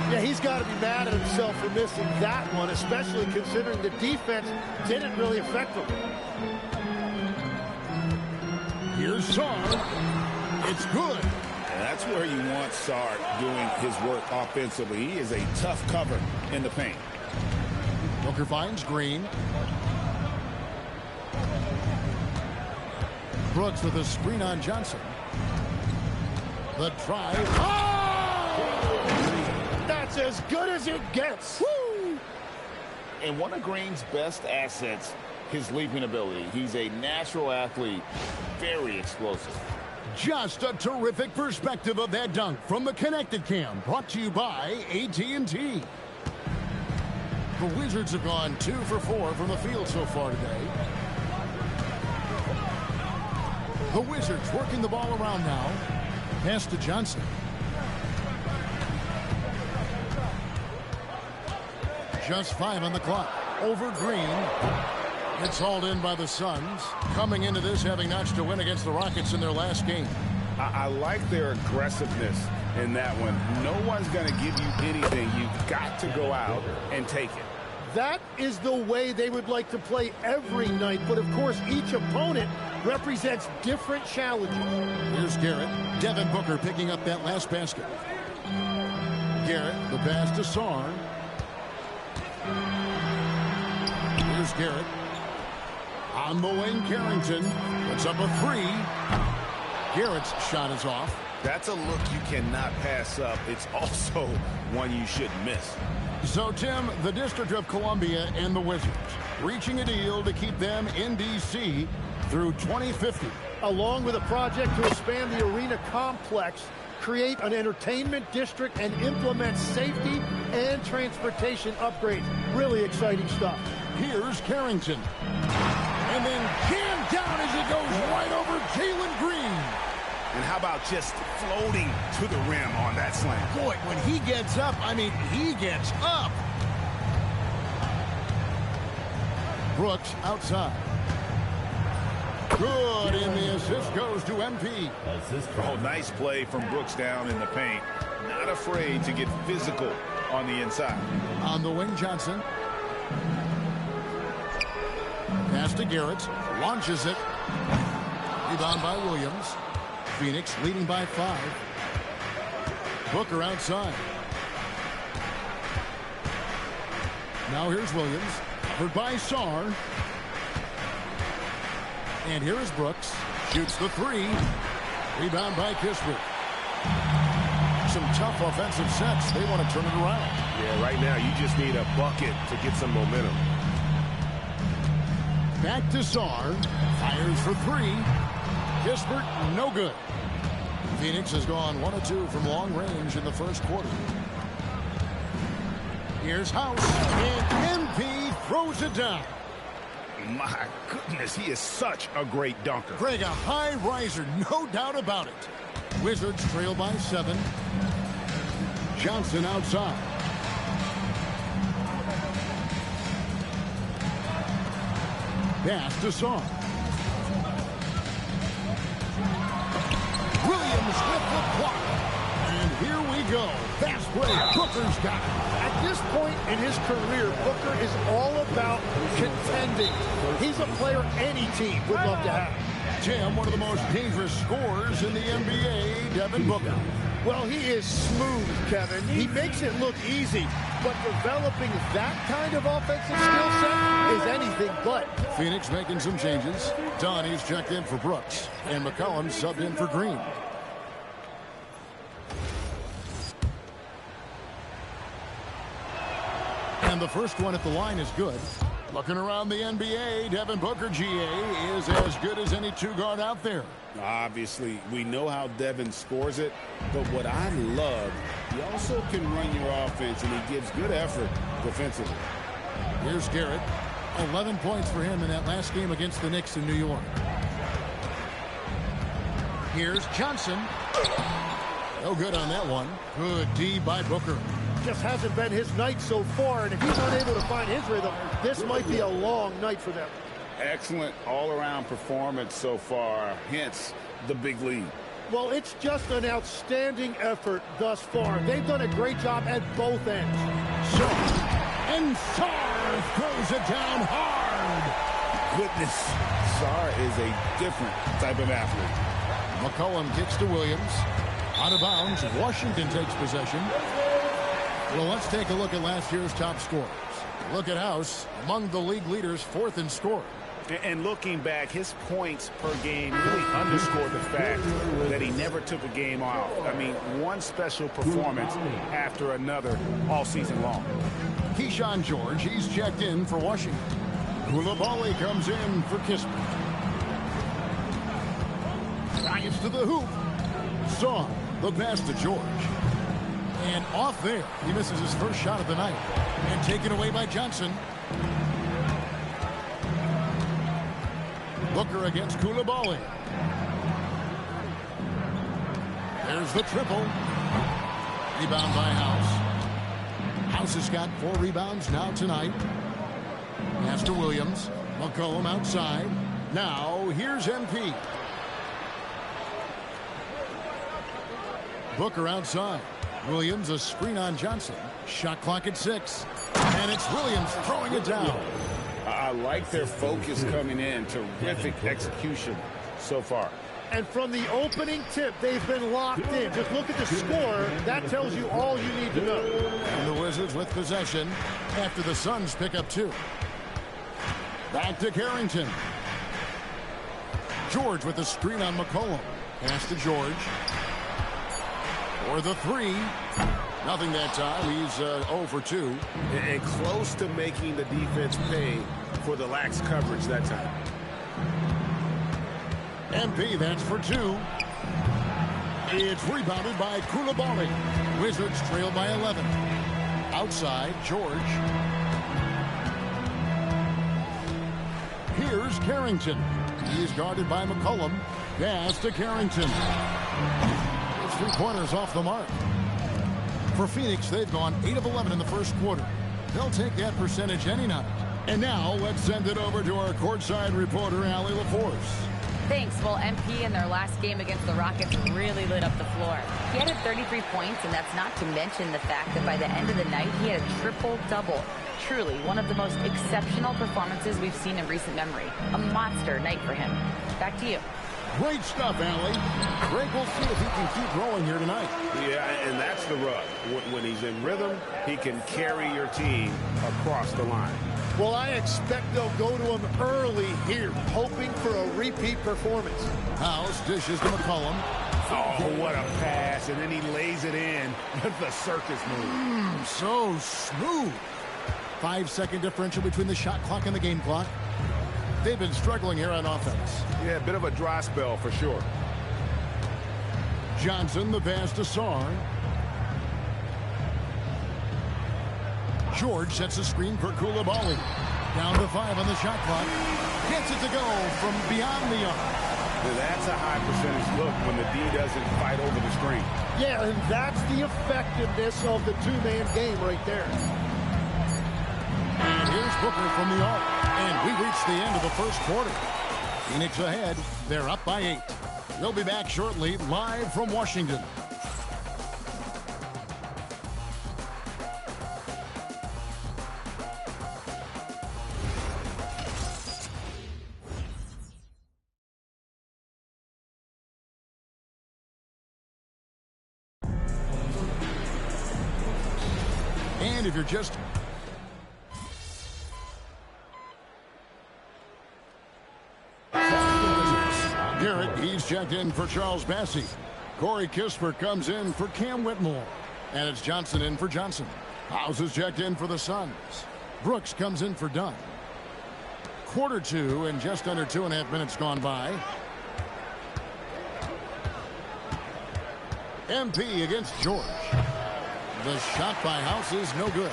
Yeah, he's got to be mad at himself for missing that one, especially considering the defense didn't really affect him. Here's Sarr. It's good. And that's where you want Sarr doing his work offensively. He is a tough cover in the paint. Booker finds Green. Brooks with a screen on Johnson. The try. Oh! That's as good as it gets. Woo! And one of Green's best assets, his leaping ability. He's a natural athlete, very explosive. Just a terrific perspective of that dunk from the Connected Cam, brought to you by AT&T. The Wizards have gone 2 for 4 from the field so far today. The Wizards working the ball around now. Pass to Johnson. Just 5 on the clock. Over Green. It's hauled in by the Suns. Coming into this having notched a win against the Rockets in their last game. I like their aggressiveness in that one. No one's going to give you anything. You've got to go out and take it. That is the way they would like to play every night. But, of course, each opponent represents different challenges. Here's Garrett. Devin Booker picking up that last basket. Garrett, the pass to Sarr. Here's Garrett. On the wing, Carrington puts up a 3. Garrett's shot is off. That's a look you cannot pass up. It's also one you shouldn't miss. So, Tim, the District of Columbia and the Wizards reaching a deal to keep them in D.C. through 2050. Along with a project to expand the arena complex, create an entertainment district, and implement safety and transportation upgrades. Really exciting stuff. Here's Carrington. And then jammed down as he goes right over Jalen Green. And how about just floating to the rim on that slam? Boy, when he gets up, I mean, he gets up. Brooks outside. Good, and the assist goes to MP. Oh, nice play from Brooks down in the paint. Not afraid to get physical on the inside. On the wing, Johnson. Pass to Garrett. Launches it. Rebound by Williams. Phoenix leading by 5. Booker outside. Now here's Williams. Covered by Sarr. And here is Brooks. Shoots the 3. Rebound by Kispert. Some tough offensive sets. They want to turn it around. Yeah, right now you just need a bucket to get some momentum. Back to Sarr. Fires for 3. Kispert, no good. Phoenix has gone 1 of 2 from long range in the first quarter. Here's House. And MP throws it down. My goodness, he is such a great dunker. Greg, a high riser, no doubt about it. Wizards trail by 7. Johnson outside. Pass to Sarr. Williams with the block. And here we go. Fast break. Booker's got it. At this point in his career, Booker is all about contending. He's a player any team would love to have. Jim, one of the most dangerous scorers in the NBA, Devin Booker. Well, he is smooth, Kevin. He makes it look easy, but developing that kind of offensive skill set is anything but. Phoenix making some changes. Donnie's checked in for Brooks, and McCollum subbed in for Green. And the first one at the line is good. Looking around the NBA, Devin Booker, GA, is as good as any two-guard out there. Obviously, we know how Devin scores it, but what I love, he also can run your offense, and he gives good effort defensively. Here's Garrett. 11 points for him in that last game against the Knicks in New York. Here's Johnson. No good on that one. Good D by Booker. Just hasn't been his night so far, and if he's unable to find his rhythm, this might be a long night for them. Excellent all-around performance so far, hence the big lead. Well, it's just an outstanding effort thus far. They've done a great job at both ends. And Sarr throws it down hard. Goodness, Sarr is a different type of athlete. McCollum kicks to Williams. Out of bounds, Washington takes possession. Well, let's take a look at last year's top scorers. Look at House, among the league leaders, fourth in scoring. And looking back, his points per game really underscored the fact that he never took a game off. I mean, one special performance after another all season long. Keyshawn George, he's checked in for Washington. Koulibaly comes in for Kispert. Drives to the hoop. Song, the pass to George. And off there, he misses his first shot of the night. And taken away by Johnson. Booker against Koulibaly. There's the triple. Rebound by House. House has got 4 rebounds now tonight. Pass to Williams. McCollum outside. Now, here's MP. Booker outside. Williams, a screen on Johnson. Shot clock at 6. And it's Williams throwing it down. I like their focus coming in. Terrific execution so far. And from the opening tip, they've been locked in. Just look at the score. That tells you all you need to know. And the Wizards with possession after the Suns pick up 2. Back to Carrington. George with the screen on McCollum. Pass to George. For the 3. Nothing that time. He's 0 for 2. And close to making the defense pay for the lax coverage that time. MP, that's for 2. It's rebounded by Koulibaly. Wizards trail by 11. Outside, George. Here's Carrington. He's guarded by McCollum. Pass to Carrington. 3-pointers off the mark. For Phoenix, they've gone 8 of 11 in the first quarter. They'll take that percentage any night. And now, let's send it over to our courtside reporter, Allie LaForce. Thanks. Well, MP in their last game against the Rockets really lit up the floor. He had 33 points, and that's not to mention the fact that by the end of the night, he had a triple-double. Truly, one of the most exceptional performances we've seen in recent memory. A monster night for him. Back to you. Great stuff, Allie. Greg, we'll see if he can keep rolling here tonight. Yeah, and that's the rub. When he's in rhythm, he can carry your team across the line. Well, I expect they'll go to him early here, hoping for a repeat performance. House dishes to McCollum. Oh, what a pass, and then he lays it in with the circus move. So smooth. 5-second differential between the shot clock and the game clock. They've been struggling here on offense. Yeah, a bit of a dry spell for sure. Johnson, the pass to Sarr. George sets a screen for Koulibaly. Down to 5 on the shot clock. Gets it to go from beyond the arc. That's a high percentage look when the D doesn't fight over the screen. Yeah, and that's the effectiveness of the two-man game right there. And here's Booker from the arc. And we reach the end of the first quarter. Phoenix ahead. They're up by 8. They'll be back shortly, live from Washington. And if you're just... Garrett, he's checked in for Charles Bassey. Corey Kispert comes in for Cam Whitmore. And it's Johnson in for Johnson. House is checked in for the Suns. Brooks comes in for Dunn. Quarter 2 and just under 2.5 minutes gone by. MP against George. The shot by House is no good.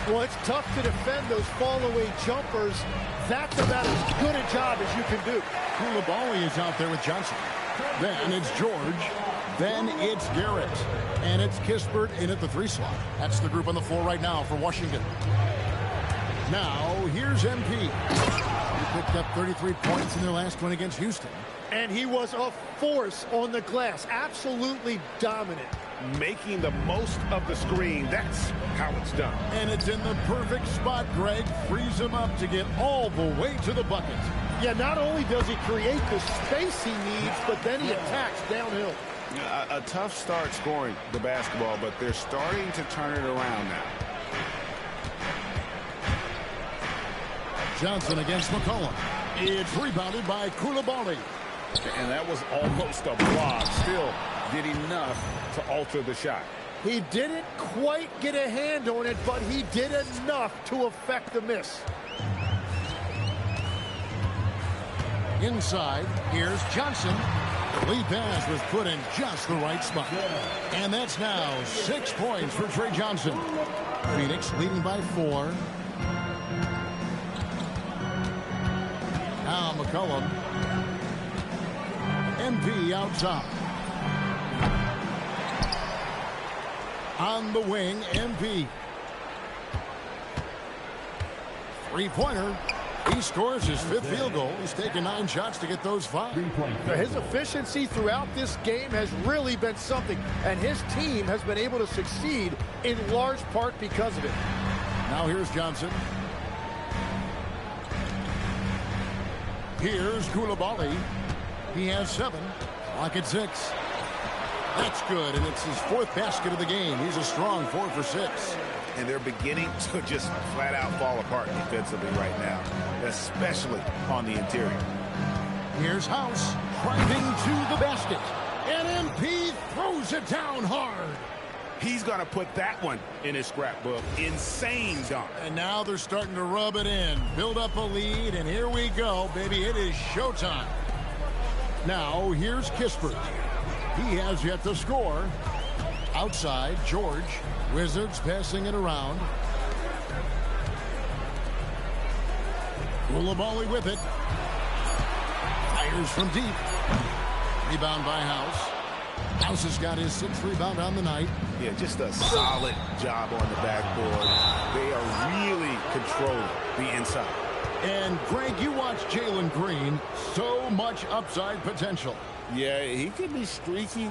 Well, it's tough to defend those fall-away jumpers. That's about as good a job as you can do. Coulibaly is out there with Johnson. Then it's George. Then it's Garrett. And it's Kispert in at the 3 slot. That's the group on the floor right now for Washington. Now, here's MP. He picked up 33 points in their last one against Houston. And he was a force on the glass. Absolutely dominant. Making the most of the screen. That's how it's done. And it's in the perfect spot. Greg frees him up to get all the way to the bucket. Yeah, not only does he create the space he needs, but then he attacks downhill. A tough start scoring the basketball, but they're starting to turn it around now. Johnson against McCollum. It's rebounded by Coulibaly. And that was almost a block. Still did enough to alter the shot. He didn't quite get a hand on it, but he did enough to affect the miss. Inside, here's Johnson. The lead pass was put in just the right spot. And that's now 6 points for Trey Johnson. Phoenix leading by 4. Now McCollum. MP outside. On the wing, MP. 3-pointer. He scores his 5th field goal. He's taken 9 shots to get those 5. His efficiency throughout this game has really been something, and his team has been able to succeed in large part because of it. Now here's Johnson. Here's Coulibaly. He has 7. Clock at 6. That's good, and it's his 4th basket of the game. He's a strong 4 for 6. And they're beginning to just flat out fall apart defensively right now, especially on the interior. Here's House driving to the basket. And MP throws it down hard. He's going to put that one in his scrapbook. Insane dunk. And now they're starting to rub it in, build up a lead, and here we go, baby. It is showtime. Now here's Kispert. He has yet to score. Outside, George. Wizards passing it around. Coulibaly with it. Fires from deep. Rebound by House. House has got his 6th rebound on the night. Yeah, just a solid job on the backboard. They are really controlling the inside. And, Greg, you watch Jalen Green. So much upside potential. Yeah, he could be streaky,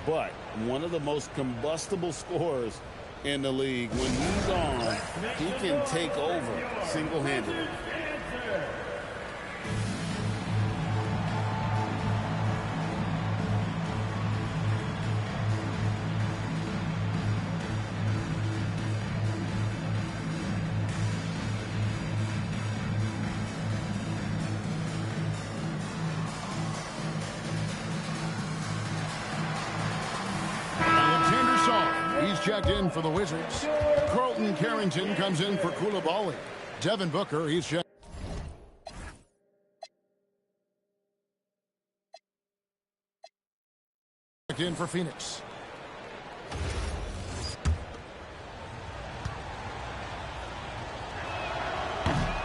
but one of the most combustible scorers in the league. When he's on, he can take over single-handedly. Checked in for the Wizards. Carlton Carrington comes in for Coulibaly. Devin Booker, he's checked in for Phoenix.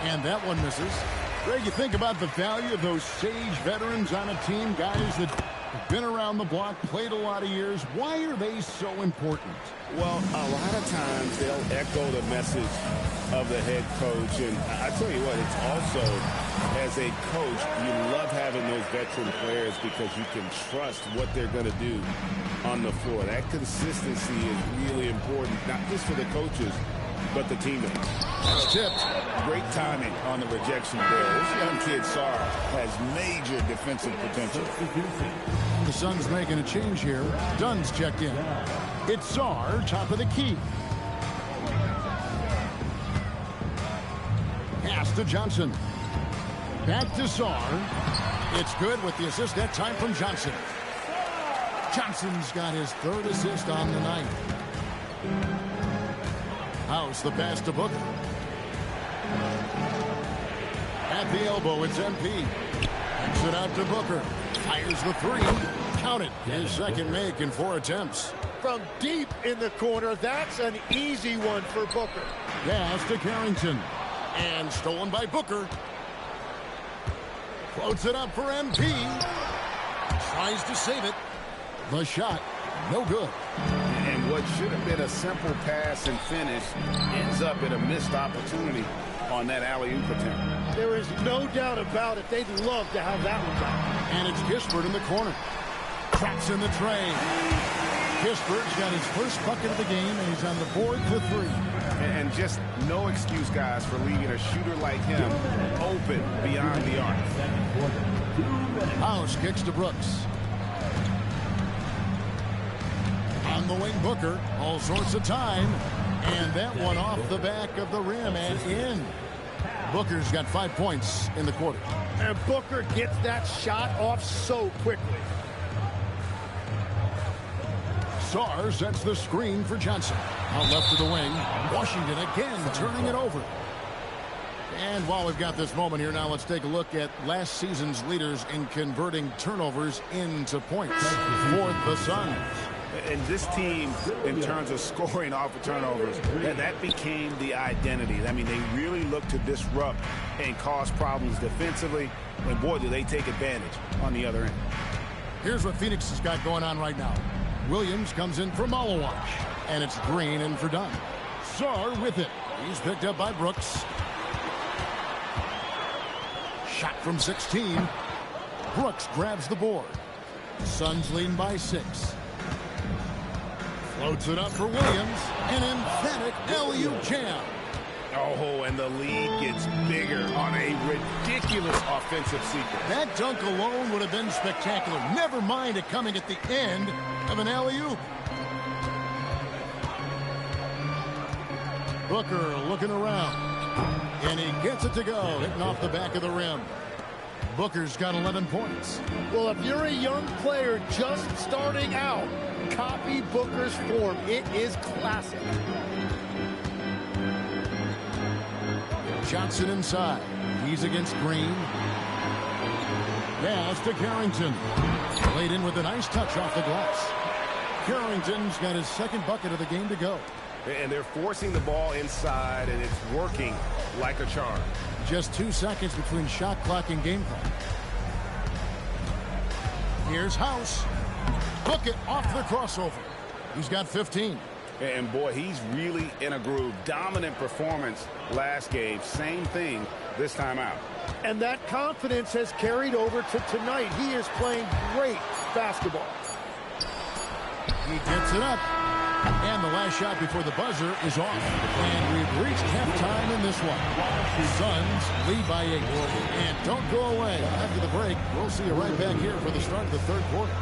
And that one misses. Greg, you think about the value of those sage veterans on a team, guys that have been around the block, played a lot of years. Why are they so important? Well, a lot of times they'll echo the message of the head coach. And I tell you what, it's also, as a coach, you love having those veteran players because you can trust what they're going to do on the floor. That consistency is really important, not just for the coaches, but the teammates. That's tipped. Great timing on the rejection there. This young kid, Sarr, has major defensive potential. The Suns making a change here. Dunn's checked in. It's Sarr, top of the key. Pass to Johnson. Back to Sarr. It's good with the assist that time from Johnson. Johnson's got his 3rd assist on the night. House the pass to Booker. At the elbow, it's MP. Kicks it out to Booker. Fires the 3. Count it. His 2nd make in 4 attempts. From deep in the corner, that's an easy one for Booker. Pass to Carrington. And stolen by Booker. Floats it up for MP. Tries to save it. The shot, no good. And what should have been a simple pass and finish ends up in a missed opportunity on that alley-oop attempt. There is no doubt about it. They'd love to have that one back. And it's Kispert in the corner. Traps in the tray. Kispert's got his first bucket of the game, and he's on the board for 3. And just no excuse, guys, for leaving a shooter like him open beyond the arc. House kicks to Brooks. On the wing, Booker, all sorts of time. And that one off the back of the rim and in. Booker's got 5 points in the quarter. And Booker gets that shot off so quickly. Sarr sets the screen for Johnson. Out left to the wing. Washington again turning it over. And while we've got this moment here now, let's take a look at last season's leaders in converting turnovers into points. 4th, the Suns. And this team, in terms of scoring off of turnovers, that became the identity. I mean, they really look to disrupt and cause problems defensively. And boy, do they take advantage on the other end. Here's what Phoenix has got going on right now. Williams comes in for Malawach. And it's Green in for Dunn. Sarr with it. He's picked up by Brooks. Shot from 16. Brooks grabs the board. Suns leading by 6. Floats it up for Williams. An emphatic alley-oop jam. Oh, and the lead gets bigger on a ridiculous offensive sequence. That dunk alone would have been spectacular. Never mind it coming at the end of an alley-oop. Booker looking around. And he gets it to go, hitting off the back of the rim. Booker's got 11 points. Well, if you're a young player just starting out, copy Booker's form. It is classic. Johnson inside. He's against Green. Pass to Carrington. Laid in with a nice touch off the glass. Carrington's got his 2nd bucket of the game to go. And they're forcing the ball inside, and it's working like a charm. Just 2 seconds between shot clock and game clock. Here's House. Book it off the crossover. He's got 15. And boy, he's really in a groove. Dominant performance last game. Same thing this time out. And that confidence has carried over to tonight. He is playing great basketball. He gets it up. And the last shot before the buzzer is off. And we've reached halftime in this one. Suns lead by 8. And don't go away. After the break, we'll see you right back here for the start of the 3rd quarter.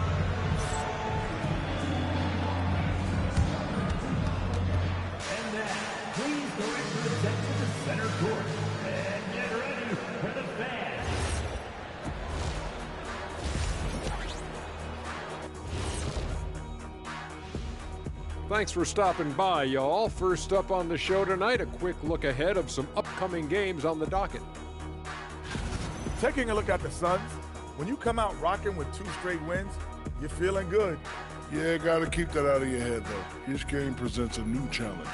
And now, please direct your attention to center court. And get ready for the fans. Thanks for stopping by, y'all. First up on the show tonight, a quick look ahead of some upcoming games on the docket. Taking a look at the Suns, when you come out rocking with 2 straight wins, you're feeling good. Yeah, got to keep that out of your head, though. Each game presents a new challenge.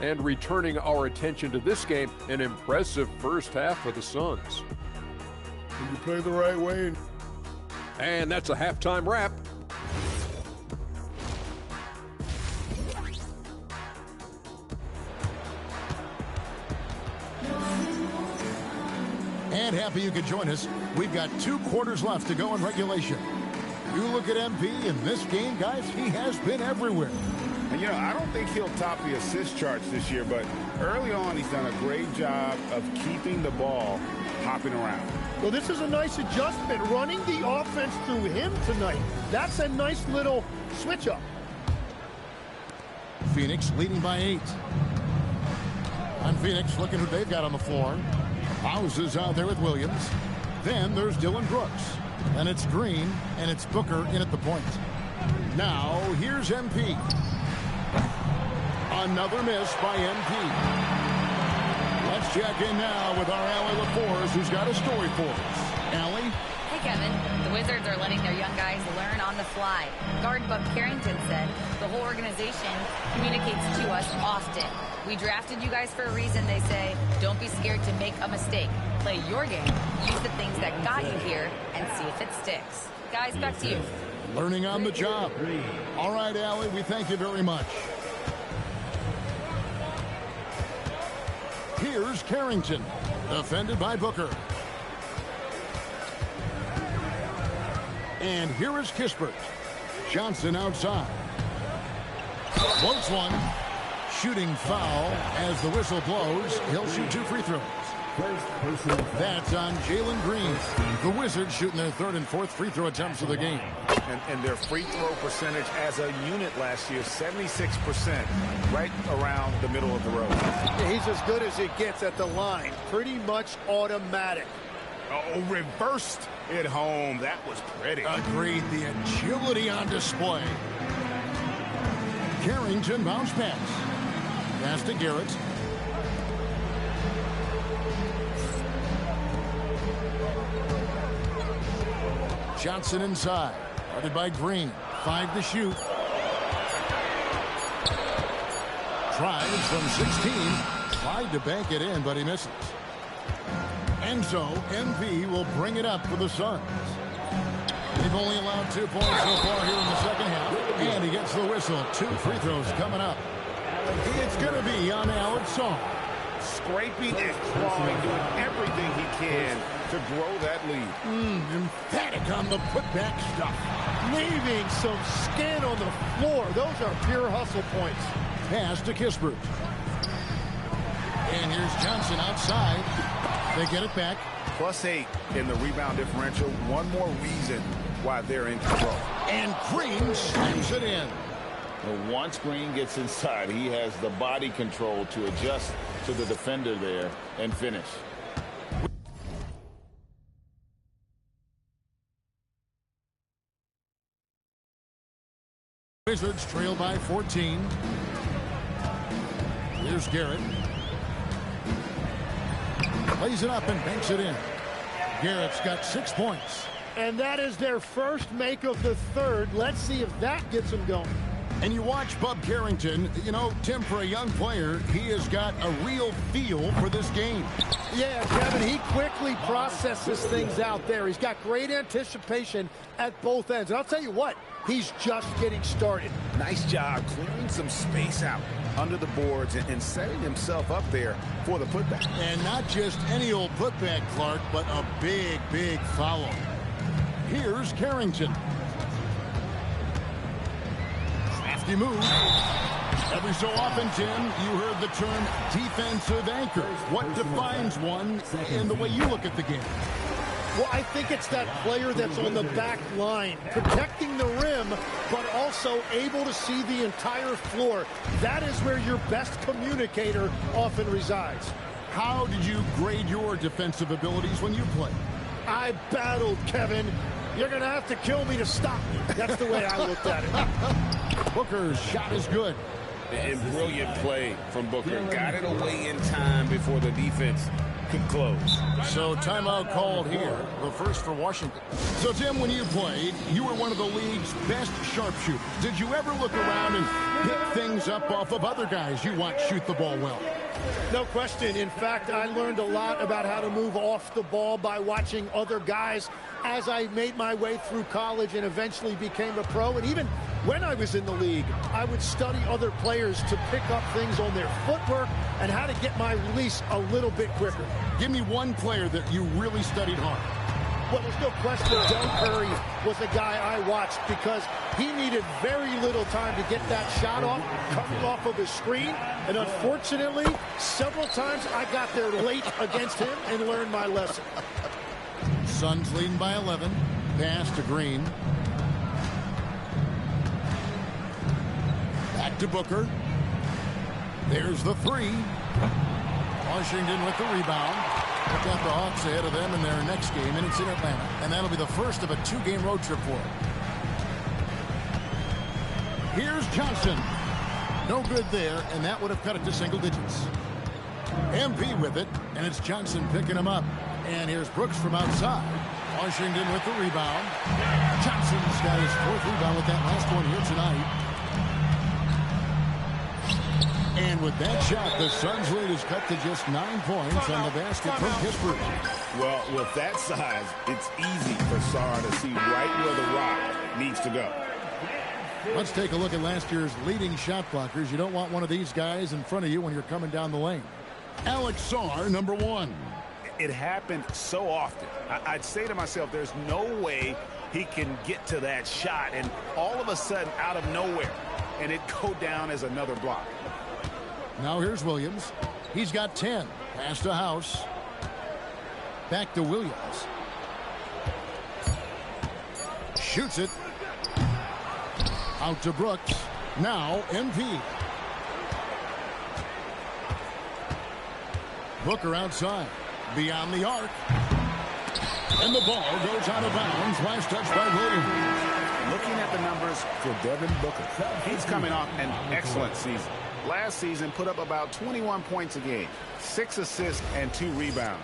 And returning our attention to this game, an impressive first half for the Suns. When you play the right way. And that's a halftime wrap. And happy you could join us. We've got 2 quarters left to go in regulation. You look at MP in this game, guys, he has been everywhere. And, you know, I don't think he'll top the assist charts this year, but early on he's done a great job of keeping the ball hopping around. Well, this is a nice adjustment, running the offense through him tonight. That's a nice little switch up. Phoenix leading by 8. On Phoenix, looking who they've got on the floor. Howes is out there with Williams. Then there's Dylan Brooks. And it's Green, and it's Booker in at the point. Now, here's MP. Another miss by MP. Let's check in now with our Allie LaForce, who's got a story for us. Allie? Hey, Kevin. The Wizards are letting their young guys learn on the fly. Guard Bub Carrington said the whole organization communicates to us often. We drafted you guys for a reason, they say. Don't be scared to make a mistake. Play your game. Use the things that got you here and see if it sticks. Guys, back to you. Learning on the job. All right, Allie, we thank you very much. Here's Carrington, defended by Booker. And here is Kispert. Johnson outside. Floats one. Shooting foul as the whistle blows. He'll shoot 2 free throws. That's on Jalen Green. The Wizards shooting their 3rd and 4th free throw attempts of the game. And their free throw percentage as a unit last year, 76%, right around the middle of the road. He's as good as it gets at the line. Pretty much automatic. Oh, reversed it home. That was pretty. Agreed. The agility on display. Carrington bounce pass. Pass to Garrett. Johnson inside. Guarded by Green. 5 to shoot. Tries from 16. Tried to bank it in, but he misses. And so, MV will bring it up for the Suns. They've only allowed 2 points so far here in the second half. And he gets the whistle. 2 free throws coming up. It's going to be on Alex Song. Scraping and clawing, doing everything he can to grow that lead. Emphatic on the putback stuff. Leaving some skin on the floor. Those are pure hustle points. Pass to Kispert. And here's Johnson outside. They get it back. +8 in the rebound differential. One more reason why they're in control. And Green slams it in. Well, once Green gets inside, he has the body control to adjust to the defender there and finish. Wizards trail by 14. Here's Garrett. Plays it up and banks it in. Garrett's got 6 points. And that is their first make of the 3rd. Let's see if that gets them going. And you watch Bub Carrington, you know, Tim, for a young player, he has got a real feel for this game. Yeah, Kevin, he quickly processes things out there. He's got great anticipation at both ends. And I'll tell you what, he's just getting started. Nice job clearing some space out under the boards and setting himself up there for the putback. And not just any old putback, Clark, but a big, big follow. Here's Carrington. Crafty move. Every so often, Tim, you heard the term defensive anchor. What defines one in the way you look at the game? Well, I think it's that player that's on the back line, protecting the rim, but also able to see the entire floor. That is where your best communicator often resides. How did you grade your defensive abilities when you played? I battled, Kevin. You're going to have to kill me to stop me. That's the way I looked at it. Booker's shot is good. And brilliant play from Booker. Got it away in time before the defense could close. So timeout called here, the first for Washington. So Tim, when you played, you were one of the league's best sharpshooters. Did you ever look around and pick things up off of other guys you watch shoot the ball well? No question. In fact, I learned a lot about how to move off the ball by watching other guys as I made my way through college and eventually became a pro. And even when I was in the league, I would study other players to pick up things on their footwork and how to get my release a little bit quicker. Give me one player that you really studied hard. Well, there's no question Del Curry was a guy I watched because he needed very little time to get that shot off, coming off of his screen. And unfortunately, several times I got there late against him and learned my lesson. Suns leading by 11. Pass to Green. Back to Booker. There's the three. Washington with the rebound. They've got the Hawks ahead of them in their next game, and it's in Atlanta. And that'll be the first of a 2-game road trip for them. Here's Johnson. No good there, and that would have cut it to single digits. MP with it, and it's Johnson picking him up. And here's Brooks from outside. Washington with the rebound. Johnson's got his 4th rebound with that last one here tonight. And with that shot, the Suns' lead is cut to just 9 points on the basket from Kispert. Well, with that size, it's easy for Sarr to see right where the rock needs to go. Let's take a look at last year's leading shot blockers. You don't want one of these guys in front of you when you're coming down the lane. Alex Sarr, number 1. It happened so often. I'd say to myself, there's no way he can get to that shot, and all of a sudden, out of nowhere, and it go down as another block. Now here's Williams. He's got 10. Pass to House. Back to Williams. Shoots it. Out to Brooks. Now MP. Booker outside. Beyond the arc. And the ball goes out of bounds. Last touch by Williams. Looking at the numbers for Devin Booker, he's coming off an excellent season. Last season put up about 21 points a game, 6 assists and 2 rebounds.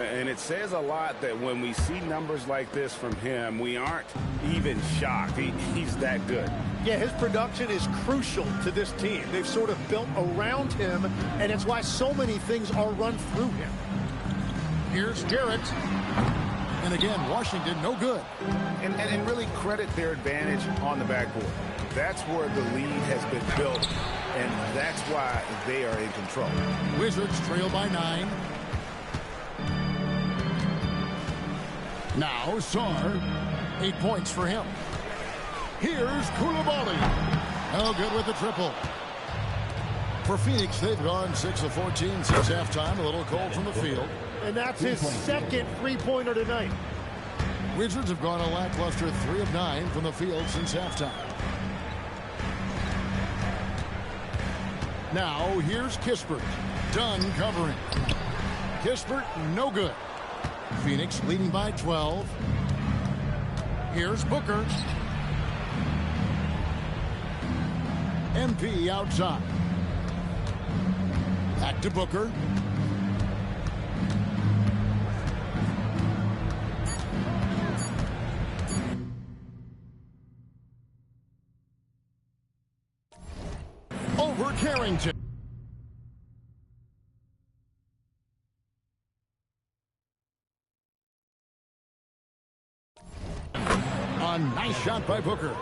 And it says a lot that when we see numbers like this from him, we aren't even shocked. He's that good. Yeah, his production is crucial to this team. They've sort of built around him, and it's why so many things are run through him. Here's Garrett. And again, Washington, no good. And really credit their advantage on the backboard. That's where the lead has been built, and that's why they are in control. Wizards trail by 9. Now Sarr, 8 points for him. Here's Coulibaly. Oh, good with the triple. For Phoenix, they've gone 6 of 14 since halftime. A little cold from the field. And that's his 2nd three-pointer tonight. Wizards have gone a lackluster 3 of 9 from the field since halftime. Now here's Kispert. Dunn covering. Kispert, no good. Phoenix leading by 12. Here's Booker. MP outside. Back to Booker. Over Carrington. A nice shot by Booker.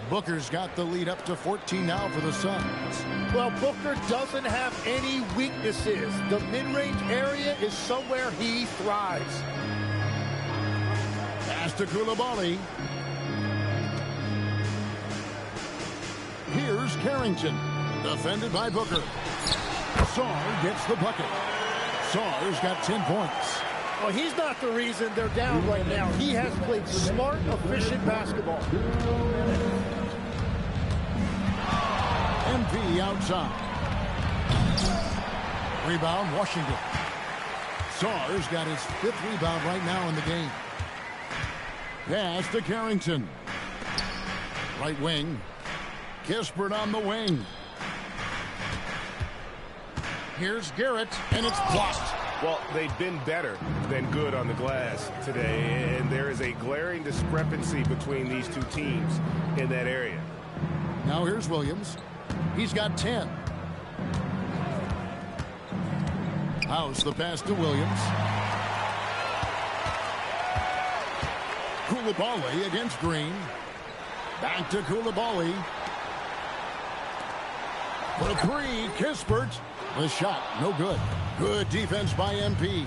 Booker's got the lead up to 14 now for the Suns. Well, Booker doesn't have any weaknesses. The mid-range area is somewhere he thrives. Pass to Coulibaly. Here's Carrington. Defended by Booker. Sarr gets the bucket. Sarr's got 10 points. Well, he's not the reason they're down right now. He has played smart, efficient basketball. MP outside. Rebound, Washington. Sarr's got his 5th rebound right now in the game. Pass to Carrington. Right wing. Kispert on the wing. Here's Garrett, and it's blocked. Well, they've been better than good on the glass today, and there is a glaring discrepancy between these two teams in that area. Now here's Williams. He's got 10. House the pass to Williams. Coulibaly against Green. Back to Coulibaly. For 3, Kispert. The shot, no good. Good defense by MP.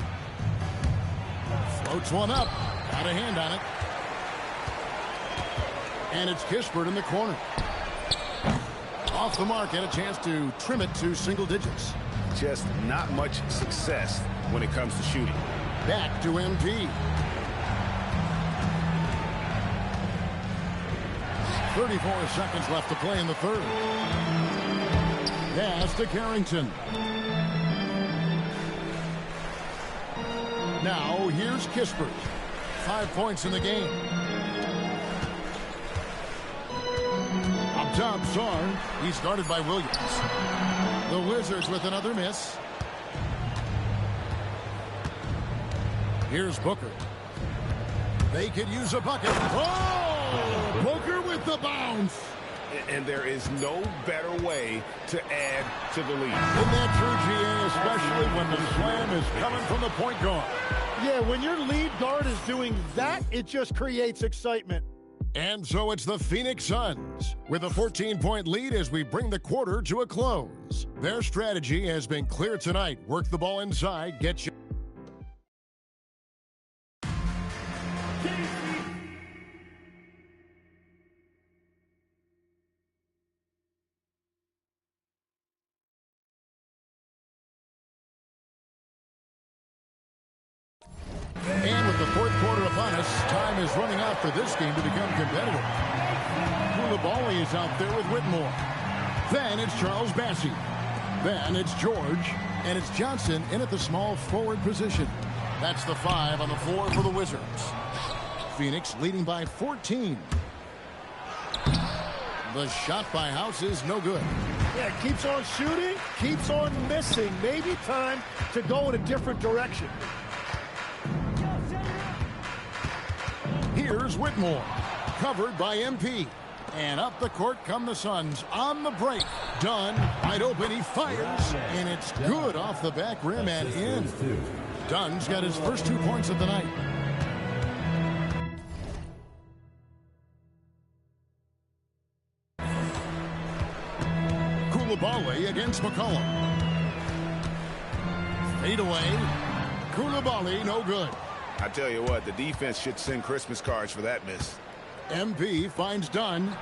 Floats one up. Got a hand on it. And it's Kispert in the corner. Off the mark, and a chance to trim it to single digits. Just not much success when it comes to shooting. Back to MP. 34 seconds left to play in the third. Pass to Carrington. Now, here's Kispert. 5 points in the game. Up top, Sarr. He's guarded by Williams. The Wizards with another miss. Here's Booker. They could use a bucket. Oh! Booker with the bounce. And there is no better way to add to the lead. Isn't that true, GA, especially when the slam is coming from the point guard? Yeah, when your lead guard is doing that, it just creates excitement. And so it's the Phoenix Suns with a 14-point lead as we bring the quarter to a close. Their strategy has been clear tonight. Work the ball inside, get you. And with the fourth quarter upon us, time is running out for this game to become competitive. Coulibaly is out there with Whitmore. Then it's Charles Bassey. Then it's George. And it's Johnson in at the small forward position. That's the 5 on the floor for the Wizards. Phoenix leading by 14. The shot by House is no good. Yeah, keeps on shooting, keeps on missing. Maybe time to go in a different direction. Here's Whitmore, covered by MP. And up the court come the Suns on the break. Dunn, wide open, he fires, and it's good off the back rim and in. Dunn's got his first 2 points of the night. Coulibaly against McCollum. Fade away. Coulibaly, no good. I tell you what, the defense should send Christmas cards for that miss. MP finds Dunn.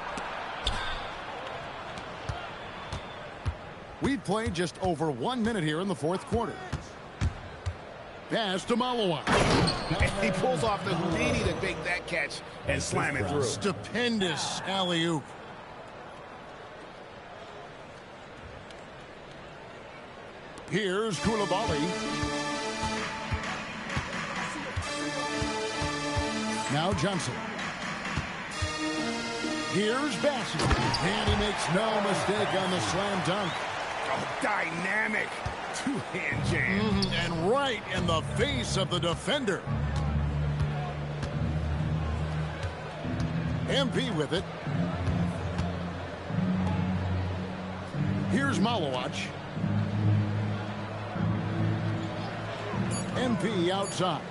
We've played just over 1 minute here in the fourth quarter. Pass to Malawak. He pulls off the Houdini to make that catch and slam it through. Stupendous alley-oop. Here's Coulibaly. Now Johnson. Here's Bassey. And he makes no mistake on the slam dunk. Oh, dynamic two-hand jam. And right in the face of the defender. MP with it. Here's Malawak. MP outside.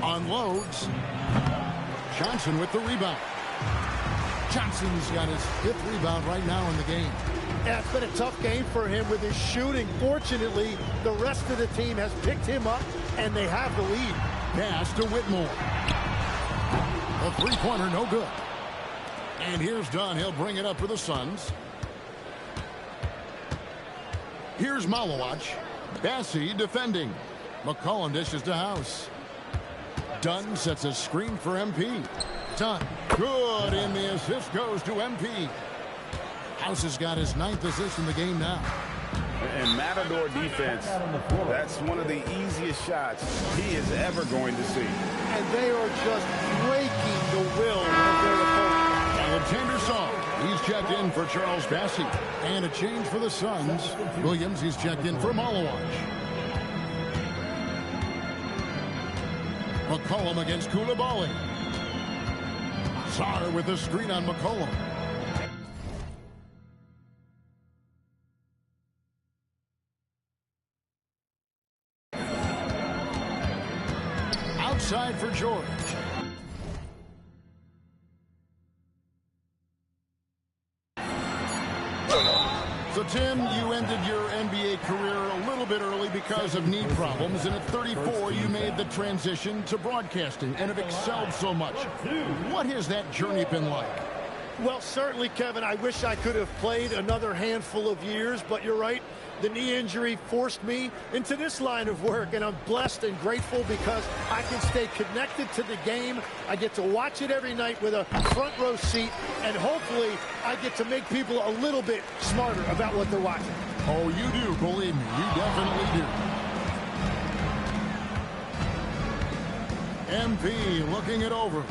Unloads. Johnson with the rebound. Johnson's got his 5th rebound right now in the game. Yeah, it's been a tough game for him with his shooting. Fortunately, the rest of the team has picked him up, and they have the lead. Pass to Whitmore. A three-pointer, no good. And here's Dunn. He'll bring it up for the Suns. Here's Malawak. Bassey defending. McCollum dishes to House. Dunn sets a screen for MP. Dunn. Good, and the assist goes to MP. House has got his 9th assist in the game now. And Matador defense, that's one of the easiest shots he is ever going to see. And they are just breaking the will of their opponent. Alexander Song, he's checked in for Charles Bassey. And a change for the Suns. Williams, he's checked in for Malawak. McCollum against Coulibaly. Sarr with a screen on McCollum. Outside for George. So, Tim, you ended your NBA career a little bit early because of knee problems, and at 34, you made the transition to broadcasting and have excelled so much. What has that journey been like? Well, certainly, Kevin, I wish I could have played another handful of years, but you're right. The knee injury forced me into this line of work, and I'm blessed and grateful because I can stay connected to the game. I get to watch it every night with a front row seat, and hopefully I get to make people a little bit smarter about what they're watching. Oh, you do, believe me. You definitely do. MP looking it over.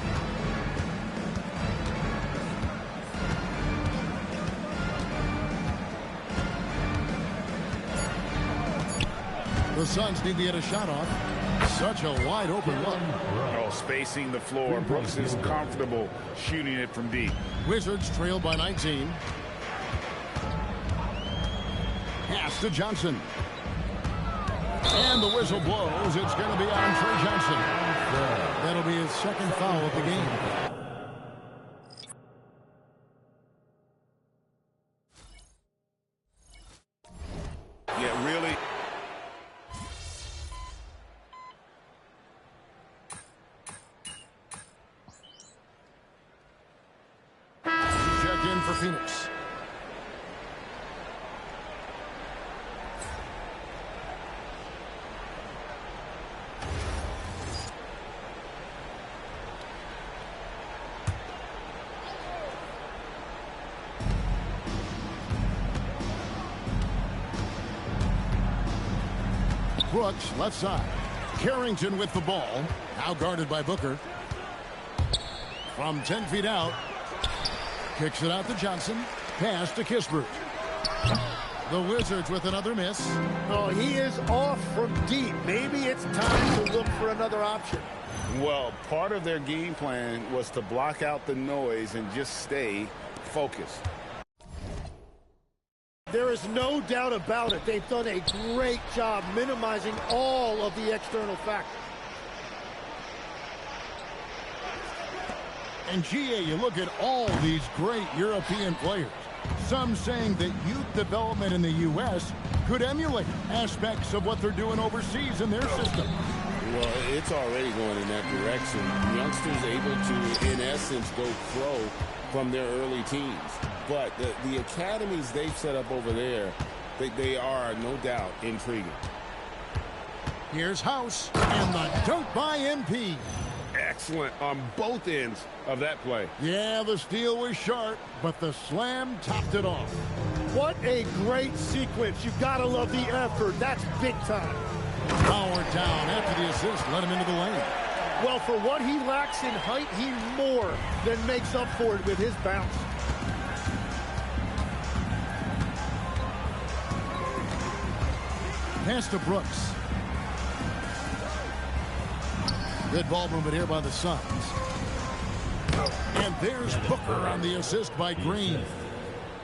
The Suns need to get a shot off. Such a wide open look. Oh, spacing the floor. Brooks is comfortable shooting it from deep. Wizards trailed by 19. Pass to Johnson. And the whistle blows. It's going to be on Trey Johnson. That'll be his second foul of the game. Yeah, really. Check in for Phoenix. Brooks, left side. Carrington with the ball. Now guarded by Booker. From 10 feet out. Kicks it out to Johnson. Pass to Kispert. The Wizards with another miss. Oh, he is off from deep. Maybe it's time to look for another option. Well, part of their game plan was to block out the noise and just stay focused. There is no doubt about it. They've done a great job minimizing all of the external factors. And GA, you look at all these great European players. Some saying that youth development in the U.S. could emulate aspects of what they're doing overseas in their system. Well, it's already going in that direction. Youngsters able to, in essence, go pro from their early teens. But the academies they've set up over there, they are, no doubt, intriguing. Here's House, and the dunk by MP. Excellent on both ends of that play. Yeah, the steal was sharp, but the slam topped it off. What a great sequence. You've got to love the effort. That's big time. Powered down after the assist, let him into the lane. Well, for what he lacks in height, he more than makes up for it with his bounce. Pass to Brooks. Good ball movement here by the Suns. And there's Booker on the assist by Green.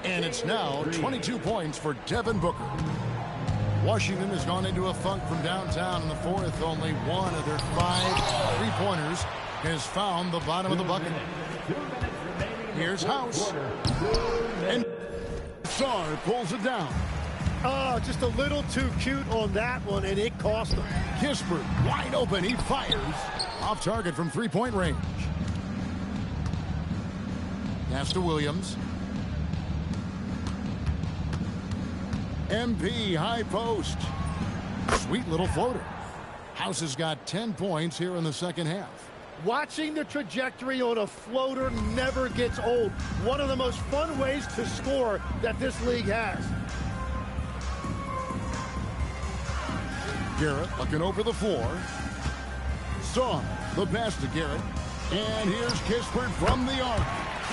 And it's now 22 points for Devin Booker. Washington has gone into a funk from downtown in the fourth. Only one of their 5 three-pointers has found the bottom of the bucket. Here's House. And Sarr pulls it down. Oh, just a little too cute on that one, and it cost him. Kispert wide open. He fires. Off target from three-point range. Pass to Williams. MP high post. Sweet little floater. House has got 10 points here in the second half. Watching the trajectory on a floater never gets old. One of the most fun ways to score that this league has. Garrett looking over the floor. Saw the pass to Garrett. And here's Kispert from the arc.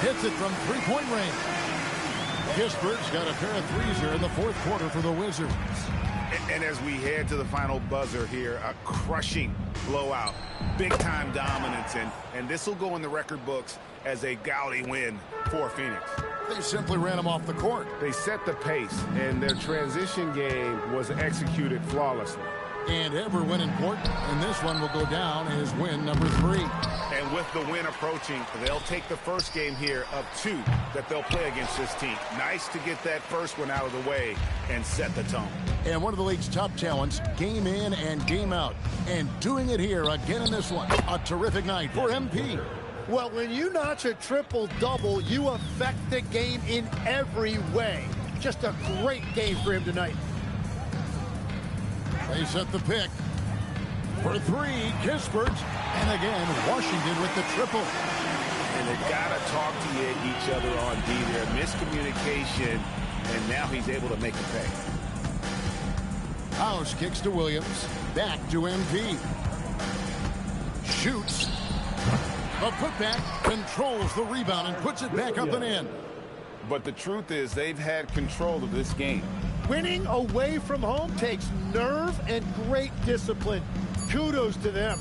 Hits it from three-point range. Kispert's got a pair of threes here in the fourth quarter for the Wizards. And as we head to the final buzzer here, a crushing blowout. Big-time dominance. And this will go in the record books as a gaudy win for Phoenix. They simply ran him off the court. They set the pace, and their transition game was executed flawlessly. And every win important, and this one will go down as win number 3. And with the win approaching, they'll take the first game here of 2 that they'll play against this team. Nice to get that first one out of the way and set the tone. And one of the league's top talents, game in and game out. And doing it here again in this one. A terrific night for MP. Well, when you notch a triple-double, you affect the game in every way. Just a great game for him tonight. They set the pick. For 3, Kispert. And again, Washington with the triple. And they got to talk to each other on D there. Miscommunication, and now he's able to make a pay. House kicks to Williams. Back to MP. shoots. A putback, controls the rebound and puts it back up and in. But the truth is they've had control of this game. Winning away from home takes nerve and great discipline. Kudos to them.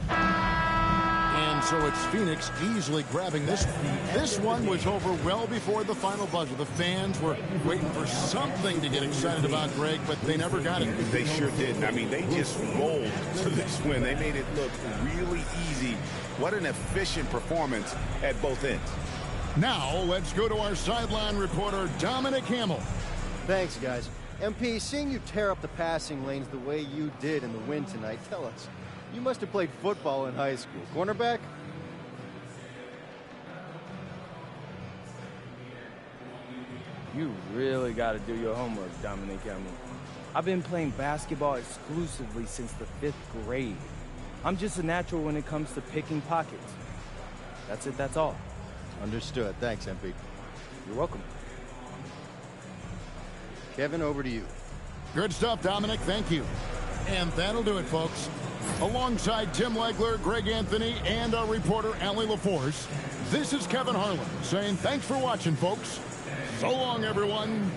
And so it's Phoenix easily grabbing this. This one was over well before the final buzzer. The fans were waiting for something to get excited about, Greg, but they never got it. They sure didn't. I mean, they just rolled to this win. They made it look really easy. What an efficient performance at both ends. Now, let's go to our sideline reporter, Dominic Hamill. Thanks, guys. MP, seeing you tear up the passing lanes the way you did in the win tonight, tell us, you must have played football in high school. Cornerback? You really got to do your homework, Dominic Hamill. I've been playing basketball exclusively since the 5th grade. I'm just a natural when it comes to picking pockets. That's it, that's all. Understood. Thanks, MP. You're welcome. Kevin, over to you. Good stuff, Dominic. Thank you. And that'll do it, folks. Alongside Tim Legler, Greg Anthony, and our reporter, Allie LaForce, this is Kevin Harlan saying thanks for watching, folks. So long, everyone.